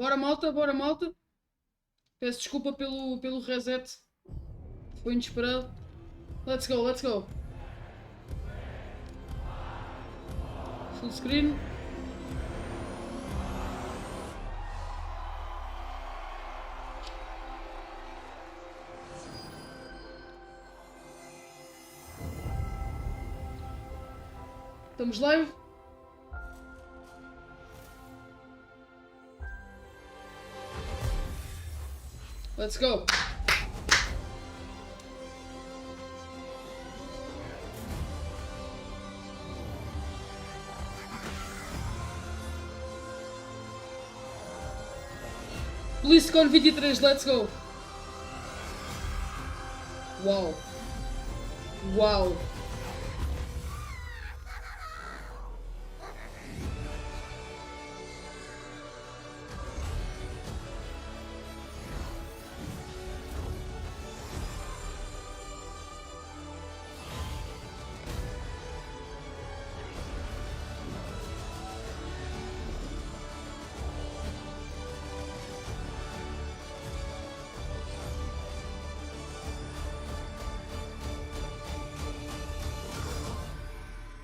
Bora malta, bora malta. Peço desculpa pelo reset. Foi inesperado. Let's go, let's go. Full screen. Estamos live. Let's go. Blizzcon 23, let's go. Uau. Uau.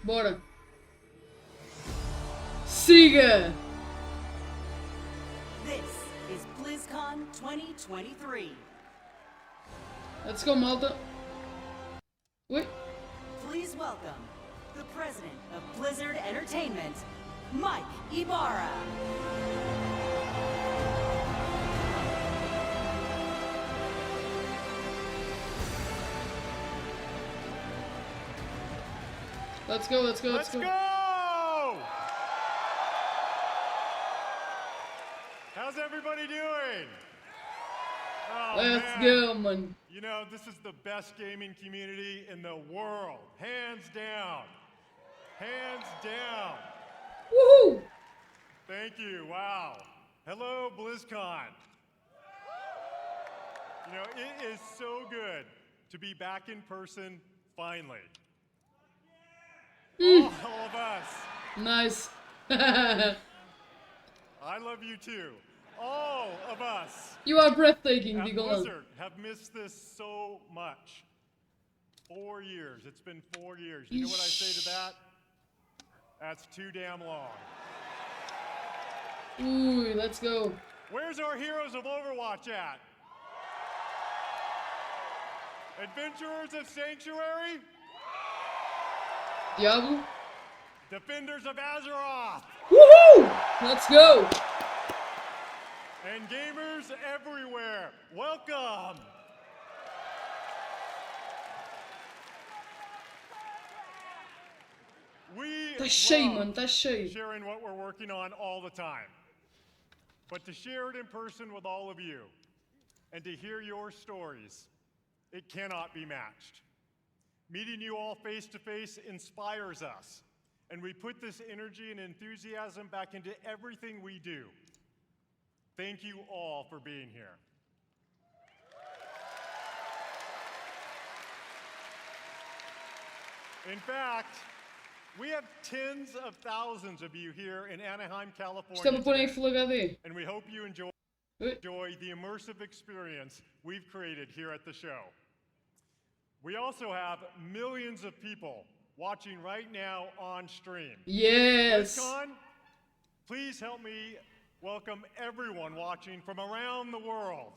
Bora. Siga. This is Blizzcon 2023. Let's go, malta. Oi. Please welcome the president of Blizzard Entertainment, Mike Ibarra. Let's go, let's go, let's go. How's everybody doing? Oh, Let's man. go, man. You know, this is the best gaming community in the world. Hands down. Hands down. Woohoo! Thank you. Wow. Hello, BlizzCon. You know, it is so good to be back in person finally. All of us. Nice. I love you too. All of us You are breathtaking, at Bigolan. Blizzard have missed this so much. 4 years. It's been 4 years. You know what I say to that? That's too damn long. Ooh, let's go. Where's our heroes of Overwatch at? Adventurers of Sanctuary? Diablo. Defenders of Azeroth? Woohoo! Let's go. And gamers everywhere, welcome! We Tá cheio, love mano, tá cheio. sharing what we're working on all the time. But to share it in person with all of you and to hear your stories, it cannot be matched. Meeting you all face to face inspires us, and we put this energy and enthusiasm back into everything we do. Thank you all for being here. In fact, we have tens of thousands of you here in Anaheim, California Estava a pôr em today, Full HD. and we hope you enjoy the immersive experience we've created here at the show. We also have millions of people watching right now on stream. Yes. BlizzCon, please help me welcome everyone watching from around the world.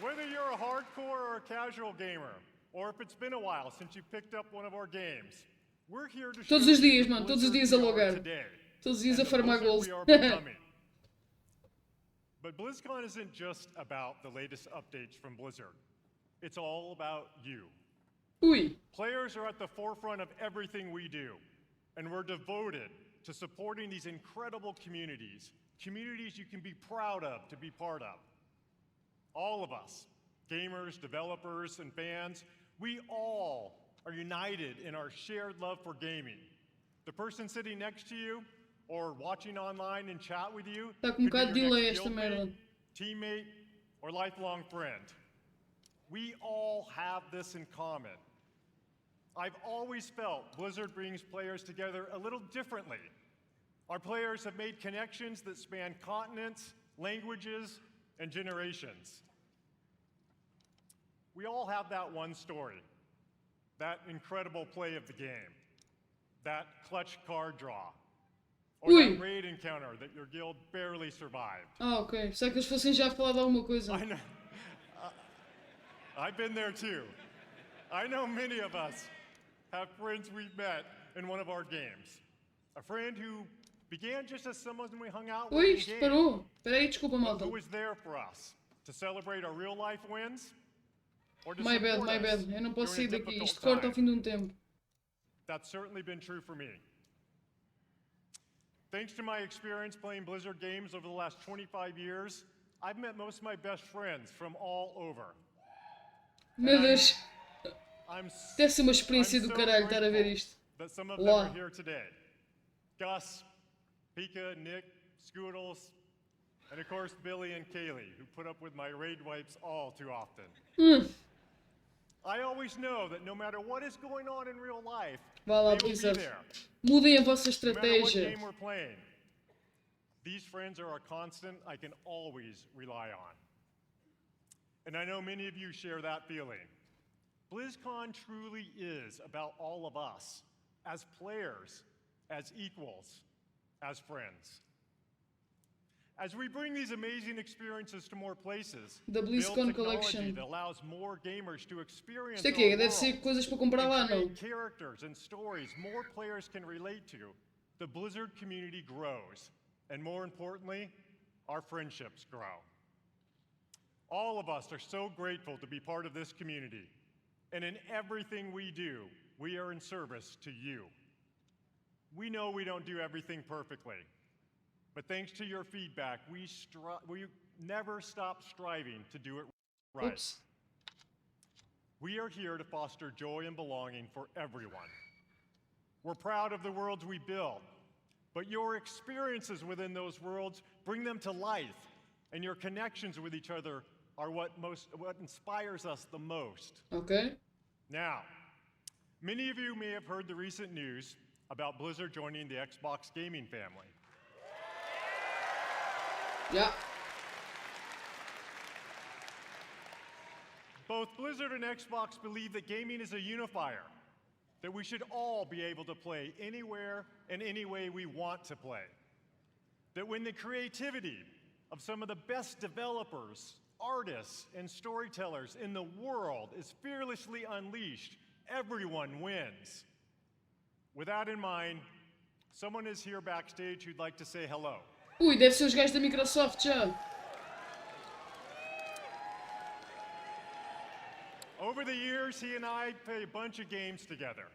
Whether you're a hardcore or a casual gamer, or if it's been a while since you picked up one of our games, we're here to Todos show os you dias, the mano, todos os Blizzard dias a we are logar. today, Todos os dias a and the farmar Blizzard gols. we are becoming. But BlizzCon isn't just about the latest updates from Blizzard. It's all about you. Ui. Players are at the forefront of everything we do, and we're devoted to supporting these incredible communities, communities you can be proud of to be part of. All of us, gamers, developers, and fans, we all are united in our shared love for gaming. The person sitting next to you or watching online and chat with you Tá com um could be bocado de your delay next esta guildmate, merda. teammate, or lifelong friend. we all have this in common. I've always felt Blizzard brings players together a little differently. Our players have made connections that span continents, languages, and generations. We all have that one story, that incredible play of the game, that clutch card draw, or that raid encounter that your guild barely survived. Ah, ok. Será que eles fossem já falar de alguma coisa? I know. I've been there too. I know many of us have friends we've met in one of our games. A friend who began just as someone we hung out with Ui, in isto game, parou. Espera aí, desculpa, who malta. was there for us to celebrate our real life wins or to My bad, support my us bad. Eu não posso during sair a daqui. difficult Isto corta time. ao fim de um tempo. That's certainly been true for me. Thanks to my experience playing Blizzard games over the last 25 years, I've met most of my best friends from all over. Meu Deus. I'm Deve ser uma I'm experiência do so caralho estar a ver grateful isto. that some of them Wow. are here today. Gus, Pika, Nick, Scoodles, and of course Billy and Kaylee, who put up with my raid wipes all too often. I always know that no matter what is going on in real life, Vá lá, they will be Blizzard. there. Mudem a vossa No matter what estratégia. game we're playing. These friends are a constant I can always rely on. And I know many of you share that feeling. BlizzCon truly is about all of us, as players, as equals, as friends. As we bring these amazing experiences to more places, The build BlizzCon technology Collection. that allows more gamers to experience Isto aqui our deve ser world, coisas para comprar lá, and não? create characters and stories more players can relate to, the Blizzard community grows. And more importantly, our friendships grow. All of us are so grateful to be part of this community. And in everything we do, we are in service to you. We know we don't do everything perfectly, but thanks to your feedback, we never stop striving to do it right. Oops. We are here to foster joy and belonging for everyone. We're proud of the worlds we build, but your experiences within those worlds bring them to life, and your connections with each other are what inspires us the most. Ok. Now, many of you may have heard the recent news about Blizzard joining the Xbox gaming family. Yeah. Both Blizzard and Xbox believe that gaming is a unifier, that we should all be able to play anywhere and any way we want to play. That when the creativity of some of the best developers, artists, and storytellers in the world is fearlessly unleashed, everyone wins. With that in mind, someone is here backstage who'd like to say hello. Ui, deve ser os gajos da Microsoft já. Over the years, he and I played a bunch of games together.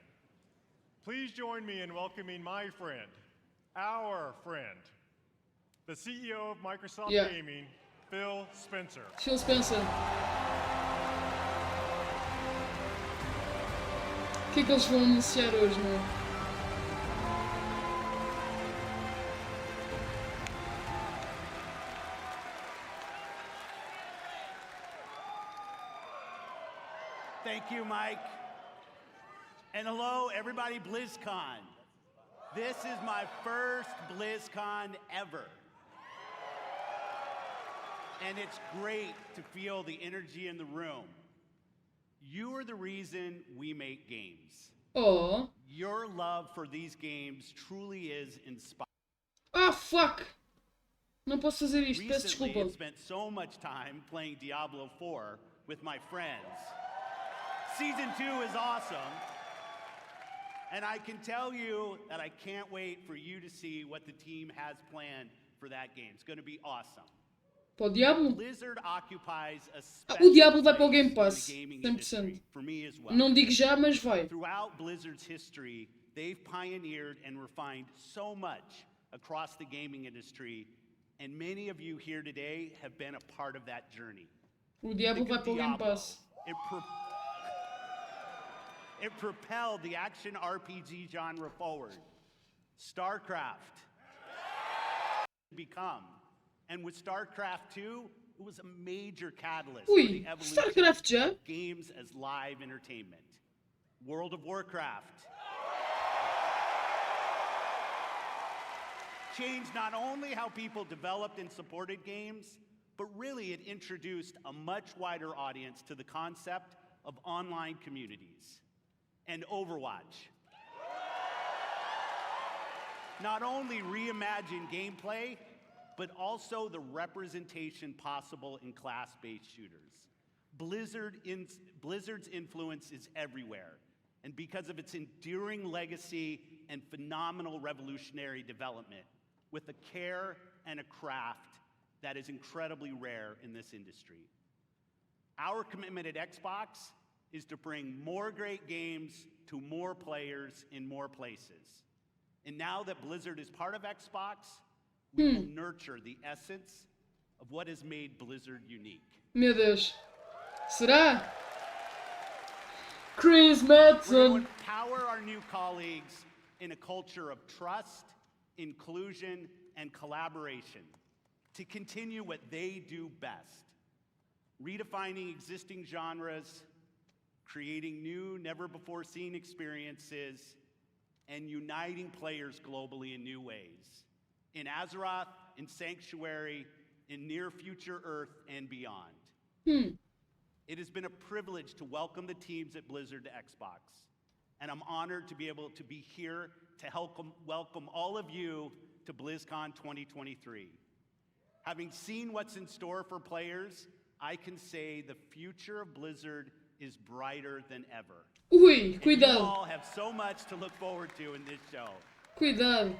Please join me in welcoming my friend, our friend, the CEO of Microsoft Yeah. Gaming, Phil Spencer. Phil Spencer. O que é que eles vão anunciar hoje, não é? Thank you, Mike. And hello, everybody, BlizzCon. This is my first BlizzCon ever. And it's great to feel the energy in the room. You are the reason we make games. Oh. Your love for these games truly is inspiring. Ah, fuck! Não posso fazer isto, peço Recently, desculpa. I've spent so much time playing Diablo 4 with my friends. Season 2 is awesome. And I can tell you that I can't wait for you to see what the team has planned for that game. It's going to be awesome. Para o Diablo? Blizzard occupies a Ah, special o Diablo vai para o place Game in Pass. the gaming 100%. industry, for me as well. Não digo já, mas vai. Throughout Blizzard's history, they've pioneered and refined so much across the gaming industry, and many of you here today have been a part of that journey. O Diablo Think vai of para o Game Diablo. Pass. It propelled the action RPG genre forward. StarCraft become. And with StarCraft 2, it was a major catalyst for Ui, the evolution StarCraft já? of games as live entertainment. World of Warcraft changed not only how people developed and supported games, but really it introduced a much wider audience to the concept of online communities. And Overwatch not only reimagined gameplay, but also the representation possible in class-based shooters. Blizzard's influence is everywhere, and because of its enduring legacy and phenomenal revolutionary development, with a care and a craft that is incredibly rare in this industry. Our commitment at Xbox is to bring more great games to more players in more places. And now that Blizzard is part of Xbox, we will nurture the essence of what has made Blizzard unique. Meu Deus. Será? Chris We're going to Madsen. empower our new colleagues in a culture of trust, inclusion, and collaboration to continue what they do best, redefining existing genres, creating new, never-before-seen experiences, and uniting players globally in new ways, in Azeroth, in Sanctuary, in near-future Earth, and beyond. It has been a privilege to welcome the teams at Blizzard to Xbox, and I'm honored to be able to be here to help welcome all of you to BlizzCon 2023. Having seen what's in store for players, I can say the future of Blizzard is brighter than ever. Ui, And you cuidado. all have so much to look forward to in this show. Cuidado.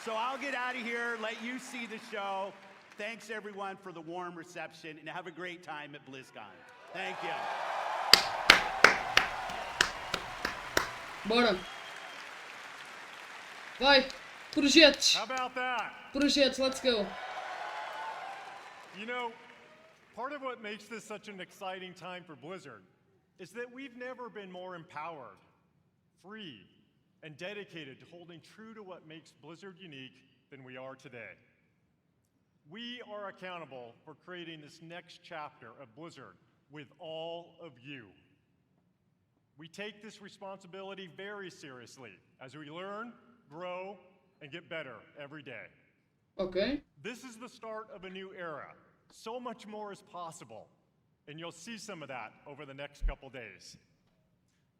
So I'll get out of here, let you see the show. Thanks everyone for the warm reception, and have a great time at BlizzCon. Thank you. Bora. Vai. Projetos. How about that? Projetos, let's go. You know, part of what makes this such an exciting time for Blizzard is that we've never been more empowered, free, and dedicated to holding true to what makes Blizzard unique than we are today. We are accountable for creating this next chapter of Blizzard with all of you. We take this responsibility very seriously as we learn, grow, and get better every day. Ok. This is the start of a new era. So much more is possible, and you'll see some of that over the next couple days.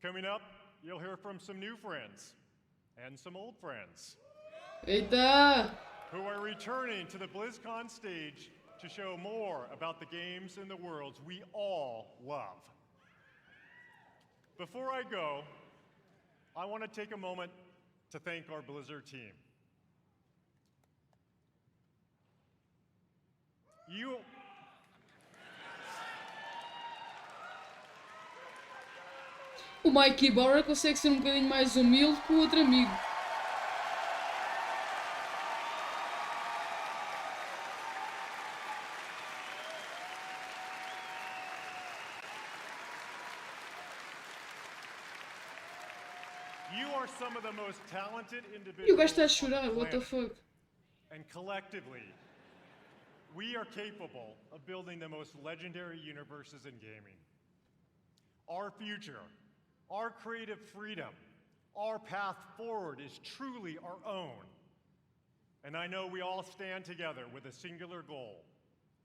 Coming up, you'll hear from some new friends and some old friends Eita. who are returning to the BlizzCon stage to show more about the games and the worlds we all love. Before I go, I want to take a moment to thank our Blizzard team. O Mike Ibarra consegue ser um bocadinho mais humilde que o outro amigo. You are some of the most talented E o individuals gajo está a on chorar, the what the planet. fuck. And collectively, we are capable of building the most legendary universes in gaming. Our future, our creative freedom, our path forward is truly our own. And I know we all stand together with a singular goal: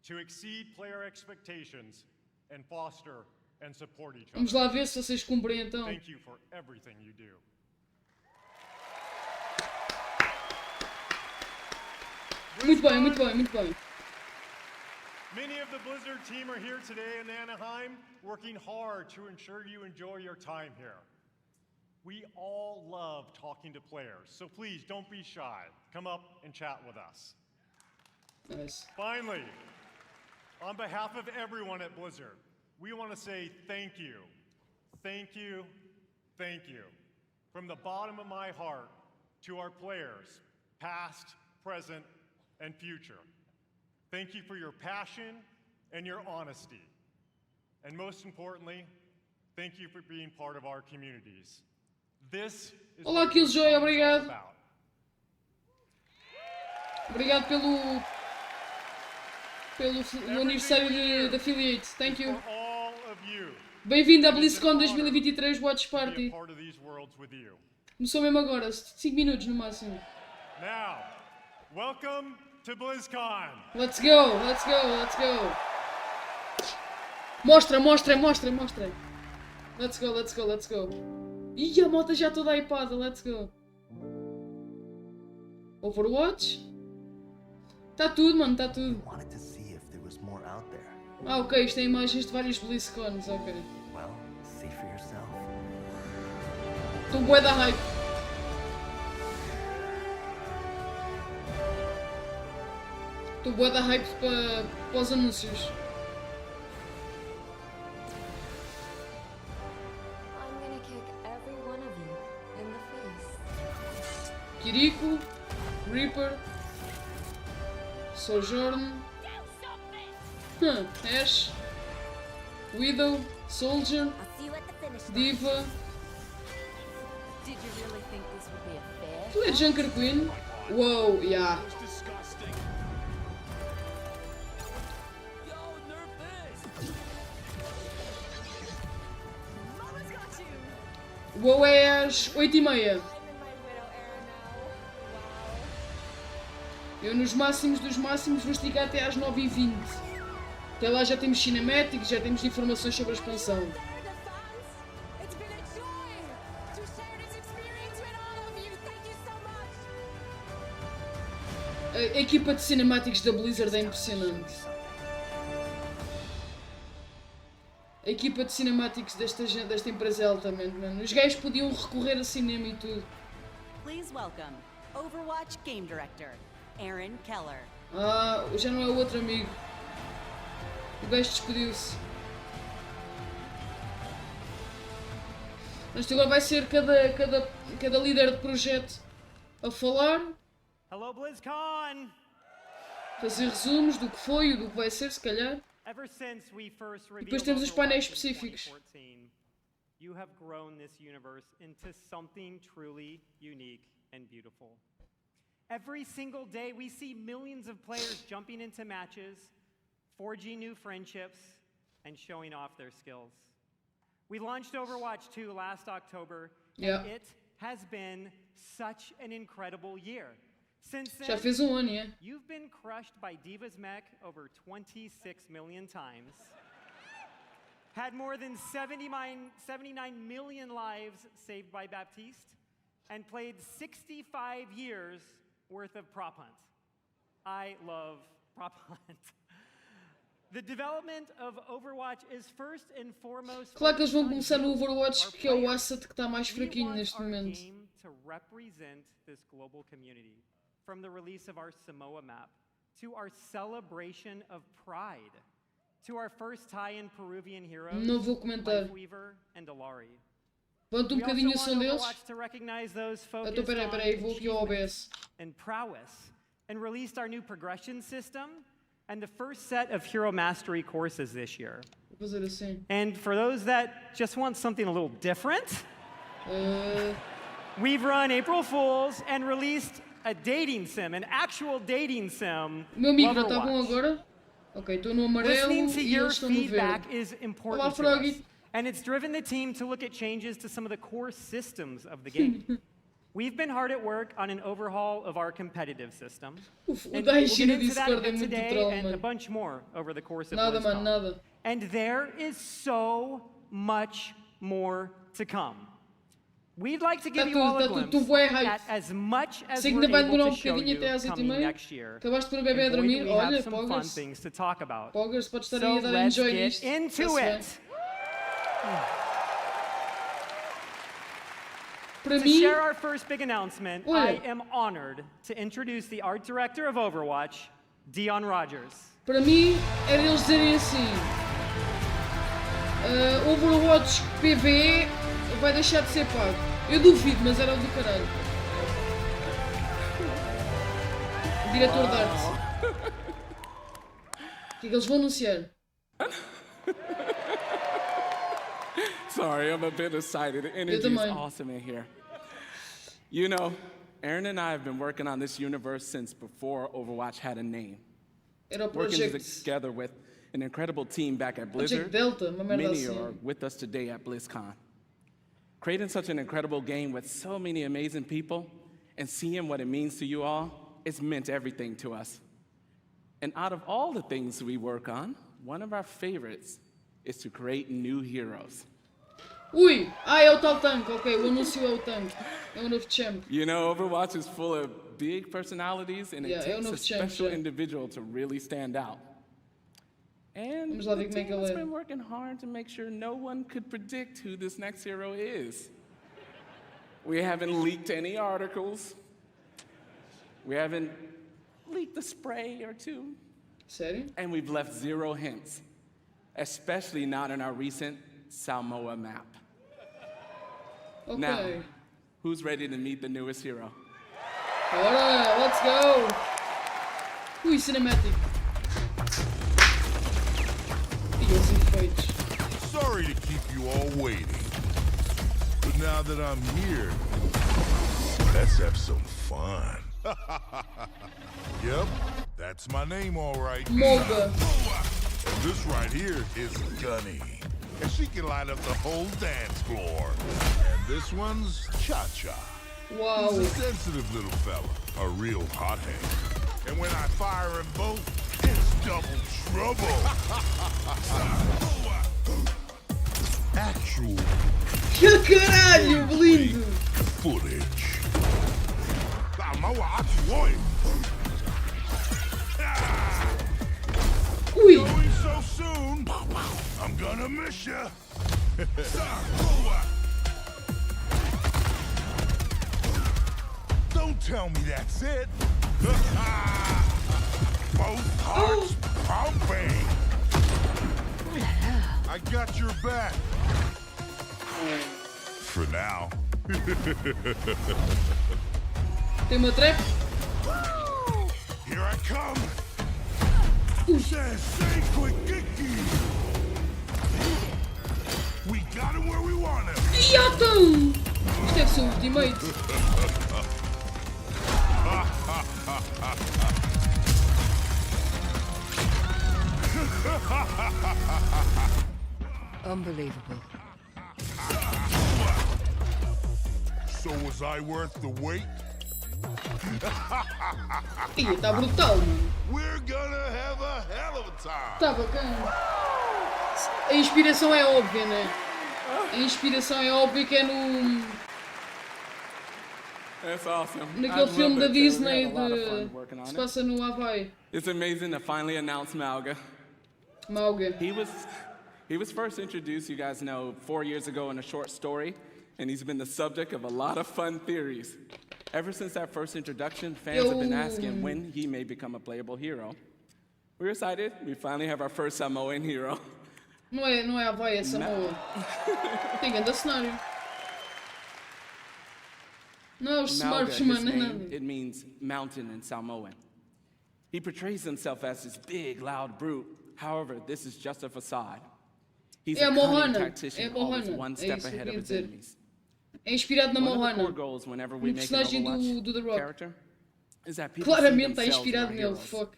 to exceed player expectations and foster and support each Vamos other. lá ver se vocês cumprem então. Thank you for everything you do. Muito bem, muito bem, muito bem. Many of the Blizzard team are here today in Anaheim, working hard to ensure you enjoy your time here. We all love talking to players, so please don't be shy. Come up and chat with us. Nice. Finally, on behalf of everyone at Blizzard, we want to say thank you. Thank you. Thank you. From the bottom of my heart to our players, past, present, and future. Thank you for your passion and your honesty. And most importantly, thank you for being part of our communities. This is Olá, what Killjoy, BlizzCon is all obrigado. about. Obrigado pelo aniversário de affiliate. Thank you. For all of you Bem-vindo à Blizzcon 2023 Watch to be a Party. part of these worlds with you. Começou mesmo agora, 5 minutos no máximo. Now, welcome to BlizzCon. Let's go, let's go, let's go. Mostra. Let's go, let's go, let's go. Ih, a moto já toda hypada, let's go. Overwatch? Tá tudo, mano, tá tudo. Wanted to see if there was more out there. Ah, ok, isto tem imagens de vários BlizzCons, ok. Well, see for yourself. Estou bué da hype. Estou bué da hype para os anúncios. I'm gonna kick every one of you in the face. Kiriko, Reaper, Sojourn, Ashe, Widow, Soldier, I'll see you at the finish line. Diva. Did you really think this would be a fair? Tu é Junker Queen? Uou, yeah. Uou é às 8h30. I'm in my widow era now. Wow. Eu nos máximos dos máximos vou esticar até às 9h20. Até lá já temos cinemáticos, já temos informações sobre a expansão. There, the fans. It's been a joy to share this experience with all of you. Thank you so much. A equipa de cinemáticos da Blizzard é impressionante. A equipa de cinemáticos desta empresa é altamente, mano. Os gajos podiam recorrer a cinema e tudo. Please welcome Overwatch Game Director, Aaron Keller. Ah, já não é o outro amigo. O gajo despediu-se. Mas agora vai ser cada líder de projeto a falar, Hello, BlizzCon! fazer resumos do que foi e do que vai ser, se calhar. Ever since we first Depois revealed temos os painéis Overwatch in específicos. 2014, you have grown this universe into something truly unique and beautiful. Every single day we see millions of players jumping into matches, forging new friendships, and showing off their skills. We launched Overwatch 2 last October, Yeah. and it has been such an incredible year. Since Já then, fez um ano, é? you've been crushed by Diva's mech over 26 million times, had more than 79 million lives saved by Baptiste, and played 65 years worth of prop hunt. I love prop hunt. The development of Overwatch is first and foremost. Claro que eles vão focused começar on no you, Overwatch, our que é o players. asset que está mais We fraquinho want neste our momento. game to represent this global community, from the release of our Samoa map to our celebration of pride, to our first tie-in Peruvian heroes, Não vou comentar. Lifeweaver and Alari. Levanta um We also bocadinho o want som deles. Overwatch to recognize those Então, focused peraí, on vou aqui ao OBS. and prowess, and released our new progression system and the first set of hero mastery courses this year. Vou fazer assim. And for those that just want something a little different, Uh, we've run April Fools and released a dating sim, an actual dating sim. o meu amigo não está bom Overwatch. agora? Ok, estou no amarelo Listening to e your eles estão no feedback verde. is important Olá, to us, Froggy. and it's driven the team to look at changes to some of the core systems of the game. We've been hard at work on an overhaul of our competitive system. Uf, o And we'll Daichi get no into that a Discord é bit muito today troll, and a mano. bunch more over the course of Nada, BlizzCon. mano, nada. And there is so much more to come. We'd like to give you all a tudo, glimpse bué hype. at as much as Sei que we're ainda vai able demorar to show bocadinho you até às 8h30. coming next year. Acabaste de pôr o bebê a And boy, dormir. do we have Olha, some fun Poggers. things to talk about. Poggers, podes estar So aí a dar let's enjoy get nisto. into Está-se bem. it. Para To mim, share our first big announcement, Olha. I am honored to introduce the art director of Overwatch, Dion Rogers. para mim, era eles dizerem assim: Overwatch PvE vai deixar de ser pago. Eu duvido, mas era o do caralho. Diretor de arte. O que é que eles vão anunciar? Sorry, I'm a bit excited. The energy is também. awesome in here. You know, Aaron and I have been working on this universe since before Overwatch had a name. Era o Working Project, together with an incredible team back at Project Blizzard. Delta, uma merda Many assim. are with us today at BlizzCon. Creating such an incredible game with so many amazing people and seeing what it means to you all, it's meant everything to us. And out of all the things we work on, one of our favorites is to create new heroes. Ui! É o tal tanque, ok, o anúncio é o tanque. É o novo champ. You know, Overwatch is full of big personalities, and Yeah, it é o takes a novo champ, special já. individual to really stand out. And Vamos lá ver the como é que team ele has é. been working hard to make sure no one could predict who this next hero is. We haven't leaked any articles. We haven't leaked a spray or two. Sério? And we've left 0 hints, especially not in our recent Samoa map. Ok. Now, who's ready to meet the newest hero? Bora, let's go! Ui, cinematic. E os efeitos. Sorry to keep you all waiting. But now that I'm here, let's have some fun. Yep, that's my name all right. Moga. And this right here is Gunny. And she can light up the whole dance floor. And this one's Cha-Cha. Uau. He's a sensitive little fella, a real hothead. And when I fire them both, it's double trouble. Actual Que caralho, lindo! footage. Ui! Going so soon, I'm gonna miss ya. Don't tell me that's it. Both hearts pumping. I got your back. For now. Tem uma trap? Here I come. Sensei Quickiki. We got him where we want him. E então! Isto deve ser o ultimate. Unbelievable. So was I worth the wait? Ih, está brutal, mano. We're gonna have a hell of a time. Está bacana. A inspiração é óbvia, né? A inspiração é óbvia que é no... That's awesome. I naquele love filme da that too. We Disney had a lot of de... fun working on se it. passa no Havaí. It's amazing to finally announce Malga. Mauga. He was first introduced, you guys know, 4 years ago in a short story, and he's been the subject of a lot of fun theories. Ever since that first introduction, fans have been asking when he may become a playable hero. We're excited. We finally have our first Samoan hero. Não é Havaí, é Samoa. Tem grande cenário. Não, os Malga, Smurfs, his mano, é name, nada. it means mountain in Samoan. He portrays himself as this big, loud brute. However, this is just a facade. He's É a a cunning Mohana. tactician, É a always Mohana. one É step isso que eu ahead of queria his dizer. enemies. É inspirado na One of the Mohana. core goals whenever we No make an personagem Overwatch do The Rock. character is that people see Claramente está themselves in our inspirado nele, heroes. fuck.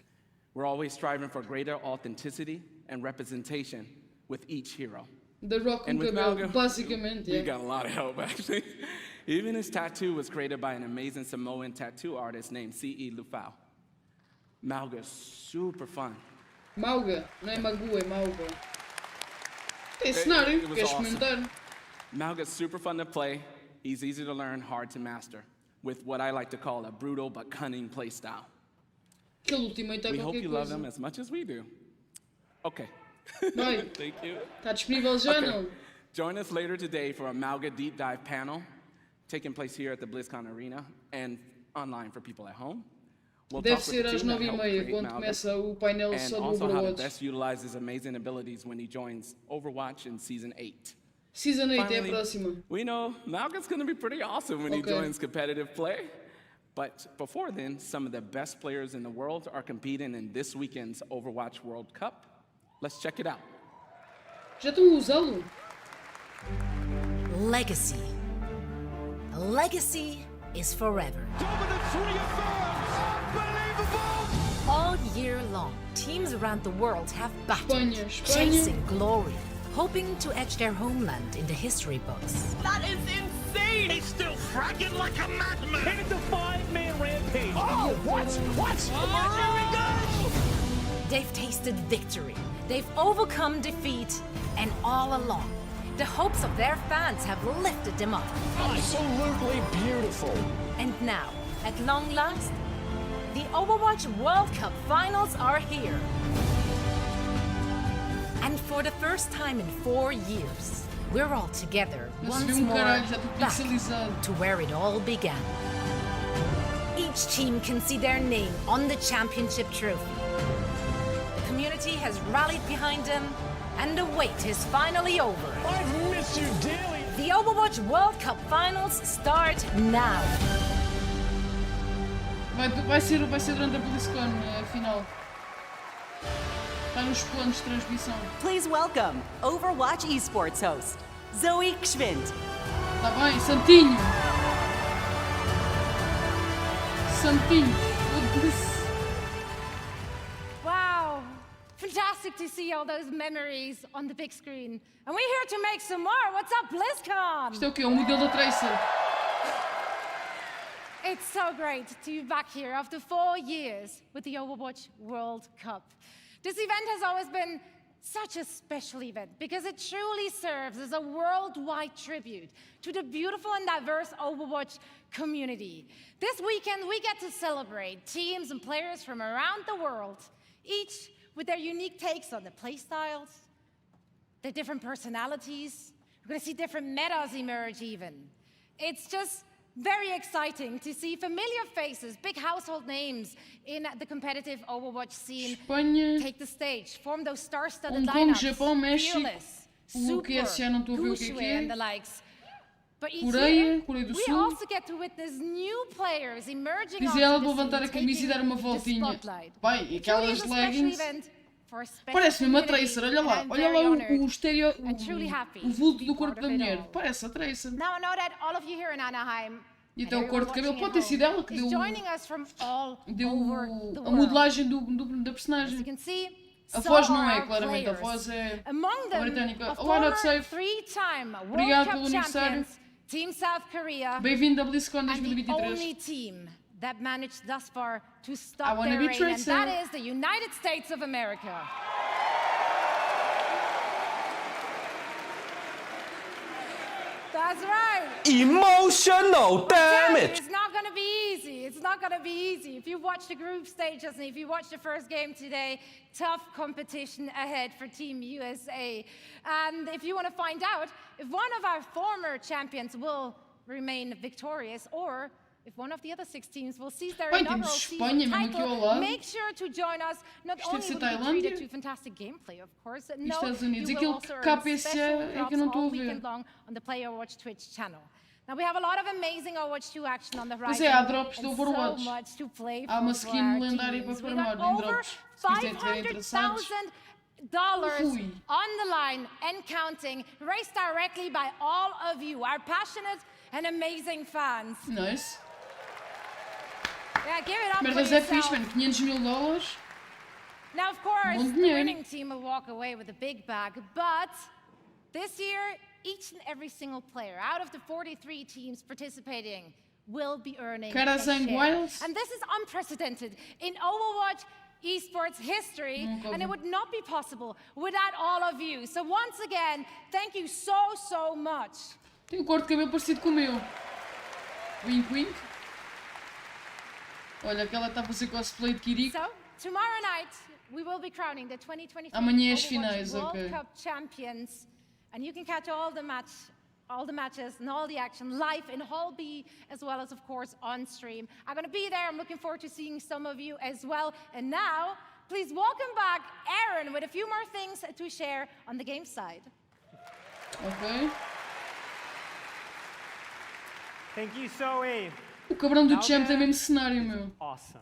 We're always striving for greater authenticity and representation with each hero. The Rock com And with cabelo, Malga, basicamente. we É. got a lot of help, actually. Even his tattoo was created by an amazing Samoan tattoo artist named C.E. Lufau. Malga's super fun. Mauga, não é Magu, é Mauga. Tem cenário, it was queres awesome. comentar? Malga's super fun to play. He's easy to learn, hard to master, with what I like to call a brutal but cunning playstyle. Aquele ultimate é We hope qualquer you love coisa. him as much as we do. Okay. Vai, Thank you. está disponível já Okay. não? Join us later today for a Malga deep dive panel taking place here at the Blizzcon Arena and online for people at home. We'll Deve talk with ser the às team that 9h30, helped create quando Malga, começa o painel and só do also how to Overwatch. best utilize his amazing abilities when he joins Overwatch in Season 8. Season 8 é a Finally, próxima. we know Malga's going to be pretty awesome when he Okay. joins competitive play. But before then, some of the best players in the world are competing in this weekend's Overwatch World Cup. Let's check it out. Já estão a usá-lo? Legacy. Legacy is forever. Dominance reaffirmed! Unbelievable! All year long, teams around the world have battled, Espanha. chasing glory, hoping to etch their homeland in the history books. That is insane! He's still fragging like a madman! And it's a 5-man rampage! Oh, what? What? Oh, here we go! They've tasted victory, they've overcome defeat, and all along, the hopes of their fans have lifted them up. Absolutely beautiful! And now, at long last, the Overwatch World Cup Finals are here. And for the first time in 4 years, we're all together once more back to where it all began. Each team can see their name on the championship trophy. The community has rallied behind them, and the wait is finally over. I've missed you dearly! The Overwatch World Cup Finals start now. Vai ser durante a Blizzcon, a final. Está nos planos de transmissão. Please welcome Overwatch Esports host, Zoe Gschwind. Está bem, Santinho. Santinho. Wow. Fantastic to see all those memories on the big screen. And we're here to make some more. What's up, BlizzCon? Isto é o quê? Um modelo da Tracer. It's so great to be back here after 4 years with the Overwatch World Cup. This event has always been such a special event because it truly serves as a worldwide tribute to the beautiful and diverse Overwatch community. This weekend, we get to celebrate teams and players from around the world, each with their unique takes on the playstyles, their different personalities. We're going to see different metas emerge even. It's just very exciting to see familiar faces, big household names in the competitive Overwatch scene Espanha, take the stage, form those star-studded Hong Kong, lineups. Japão, México, Fearless, o Super, QS já não estou a ver o que é. and the likes. But each Coreia, year, Coreia do we Sul. also get to witness new players emerging Diz ela, onto vou the levantar scene, a camisa e dar uma taking the voltinha. spotlight. Bem, e It truly aquelas is a special leggings. event for a special Parece mesmo a community, Tracer, olha lá. and I'm Olha very lá honored o estéreo, and truly happy o vulto to do be corpo part da of it mulher. all. Parece a Tracer. Now I know that all of you here in Anaheim E até o corte de cabelo pode ter sido ela que deu, joining us from all deu over the a world. modelagem da As you personagem. can see, A so voz não are é, our claramente. A players. voz é Among a them, britânica. a Olá, Not former Safe. three-time World Obrigado Cup pelo aniversário. champions, Team South Korea, Bem-vindo à Blizzcon and the 2023. only team that managed thus far to I stop wanna their be reign, and Tracer. that is the United States of America. That's right. Emotional It's not going to be easy. It's not going to be easy. If you watch the group stages and if you watch the first game today, tough competition ahead for Team USA. And if you want to find out if one of our former champions will remain victorious or if one of the other 6 teams will seize their Bem, inaugural temos season Espanha mesmo aqui ao title, lado. make sure to join us. Not Isto deve only ser will you be Tailândia. treated to fantastic gameplay, of course, E no, Estados Unidos. you will Aquilo also que earn KPSA special é que eu não drops estou a all ver. weekend long on the Player Watch Twitch channel. Now we have a lot of amazing Overwatch 2 action on the Pois horizon. é, há drops do and Overwatch. so much to play Há uma for skin our lendária para teams. We farmar got em over drops. Se quiserem interessados. $500 Ui. on the line and counting, raised directly by all of you, our passionate and amazing fans. Nice. Yeah, give it up for Merdas é fixe, yourself. mano. $500,000. Now, of course, Bom the dinheiro. winning team will walk away with a big bag, but this year, each and every single player out of the 43 teams participating will be earning a Caras em share. Wales. And this is unprecedented in Overwatch esports history, and it would not be possible without all of you. So once again, thank you so much. Tem um corte de cabelo parecido com o meu. Wink, wink. Olha, aquela está a fazer cosplay de Kiriko. So, tomorrow night, we will be crowning the 2023 Amanhã as Overwatch finais, World ok. Cup champions. And you can catch all the matches and all the action live in Hall B, as well as, of course, on stream. I'm going to be there. I'm looking forward to seeing some of you as well. And now, please welcome back Aaron with a few more things to share on the game side. Ok. Thank you, Zoe. O cabrão do Now Champ tem then, mesmo cenário, meu. Awesome.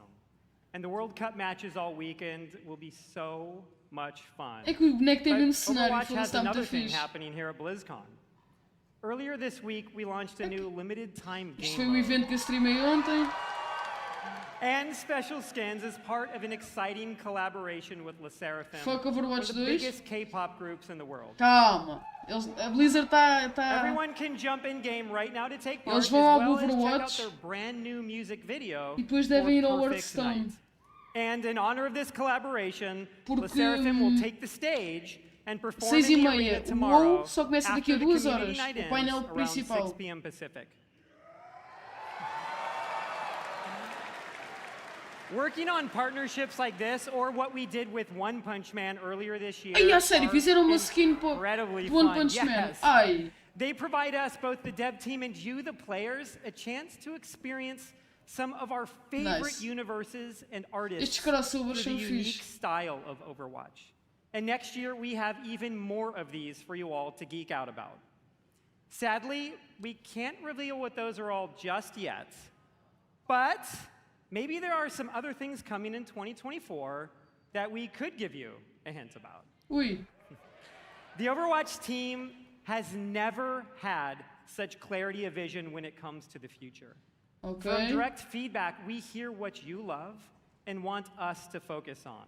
And the World Cup matches all weekend will be so much fun. É que o boneco tem But mesmo cenário. Overwatch Foda-se, has está muito another thing fixe. happening here at BlizzCon. Earlier this week, we launched a new limited time Isto game foi o mode evento que eu streamei ontem. and special skins as part of an exciting collaboration with LeSseraphim, Fuck one Overwatch of the 2. biggest K-pop groups in the world. Calma. A Blizzard tá... Everyone can jump in game right now to take part, Eles as vão ao well as check out Overwatch. their brand new music video E depois for devem ir ao Perfect Hearthstone. Night. And in honor of this collaboration, Porque, LeSseraphim will take the stage and perform 6 e in the meia. arena O tomorrow WoW só começa daqui a after the 2 community horas. night O ends painel around principal. 6 p.m. Pacific. Working on partnerships like this, or what we did with One Punch Man earlier this year, Ai, a sério, are fizeram uma skin para incredibly One fun. Punch Man. Yes. Ai. They provide us, both the dev team and you, the players, a chance to experience some of our favorite Nice. universes and artists Estes crossovers through the são unique fixe. style of Overwatch. And next year, we have even more of these for you all to geek out about. Sadly, we can't reveal what those are all just yet, but maybe there are some other things coming in 2024 that we could give you a hint about. Ui. The Overwatch team has never had such clarity of vision when it comes to the future. From Ok. direct feedback, we hear what you love and want us to focus on.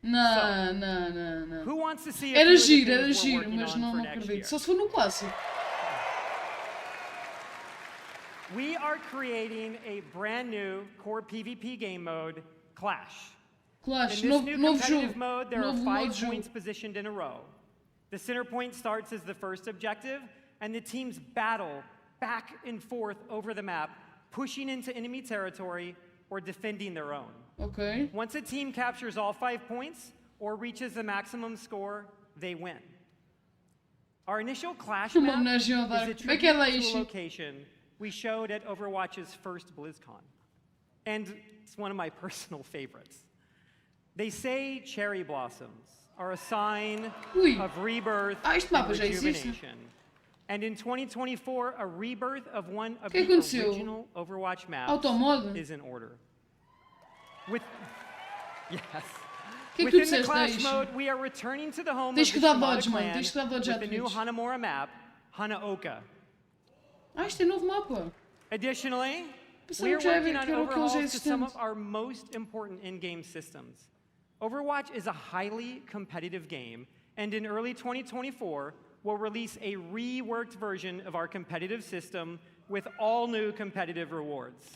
Não, não, não, não. Who wants to see a Era few of the giro, things we're working mas on não for next acredito. year? Só se for no clássico. We are creating a brand new core PvP game mode, Clash. Clash, In this novo, new novo competitive jogo. mode, there are Novo 5 jogo. points positioned in a row. The center point starts as the first objective, and the teams battle back and forth over the map, pushing into enemy territory or defending their own. Ok. Once a team captures all 5 points or reaches the maximum score, they win. Our initial Clash Uma map is homenagem ao a Dark. Como é tribute que é to a Leishi? location we showed at Overwatch's first Blizzcon. And it's one of my personal favorites. They say cherry blossoms are a sign Ui. of rebirth este and mapa já existe. rejuvenation. And in 2024, a rebirth of one of Que the aconteceu? original Overwatch maps Automod? is in order. With yes. Que é que tu Within the disseste, Clash Leishi? mode, we are returning to the home Tens of que the dar Shimada dodge, mano. clan Tens que dar dodge with à the new Twitch. Hanamura map, Hanaoka. Ah, isto é novo mapa. Additionally, Pensava we are que já working era- on que era o que já overhauls to some existente. of our most important in-game systems. Overwatch is a highly competitive game, and in early 2024, we'll release a reworked version of our competitive system with all new competitive rewards.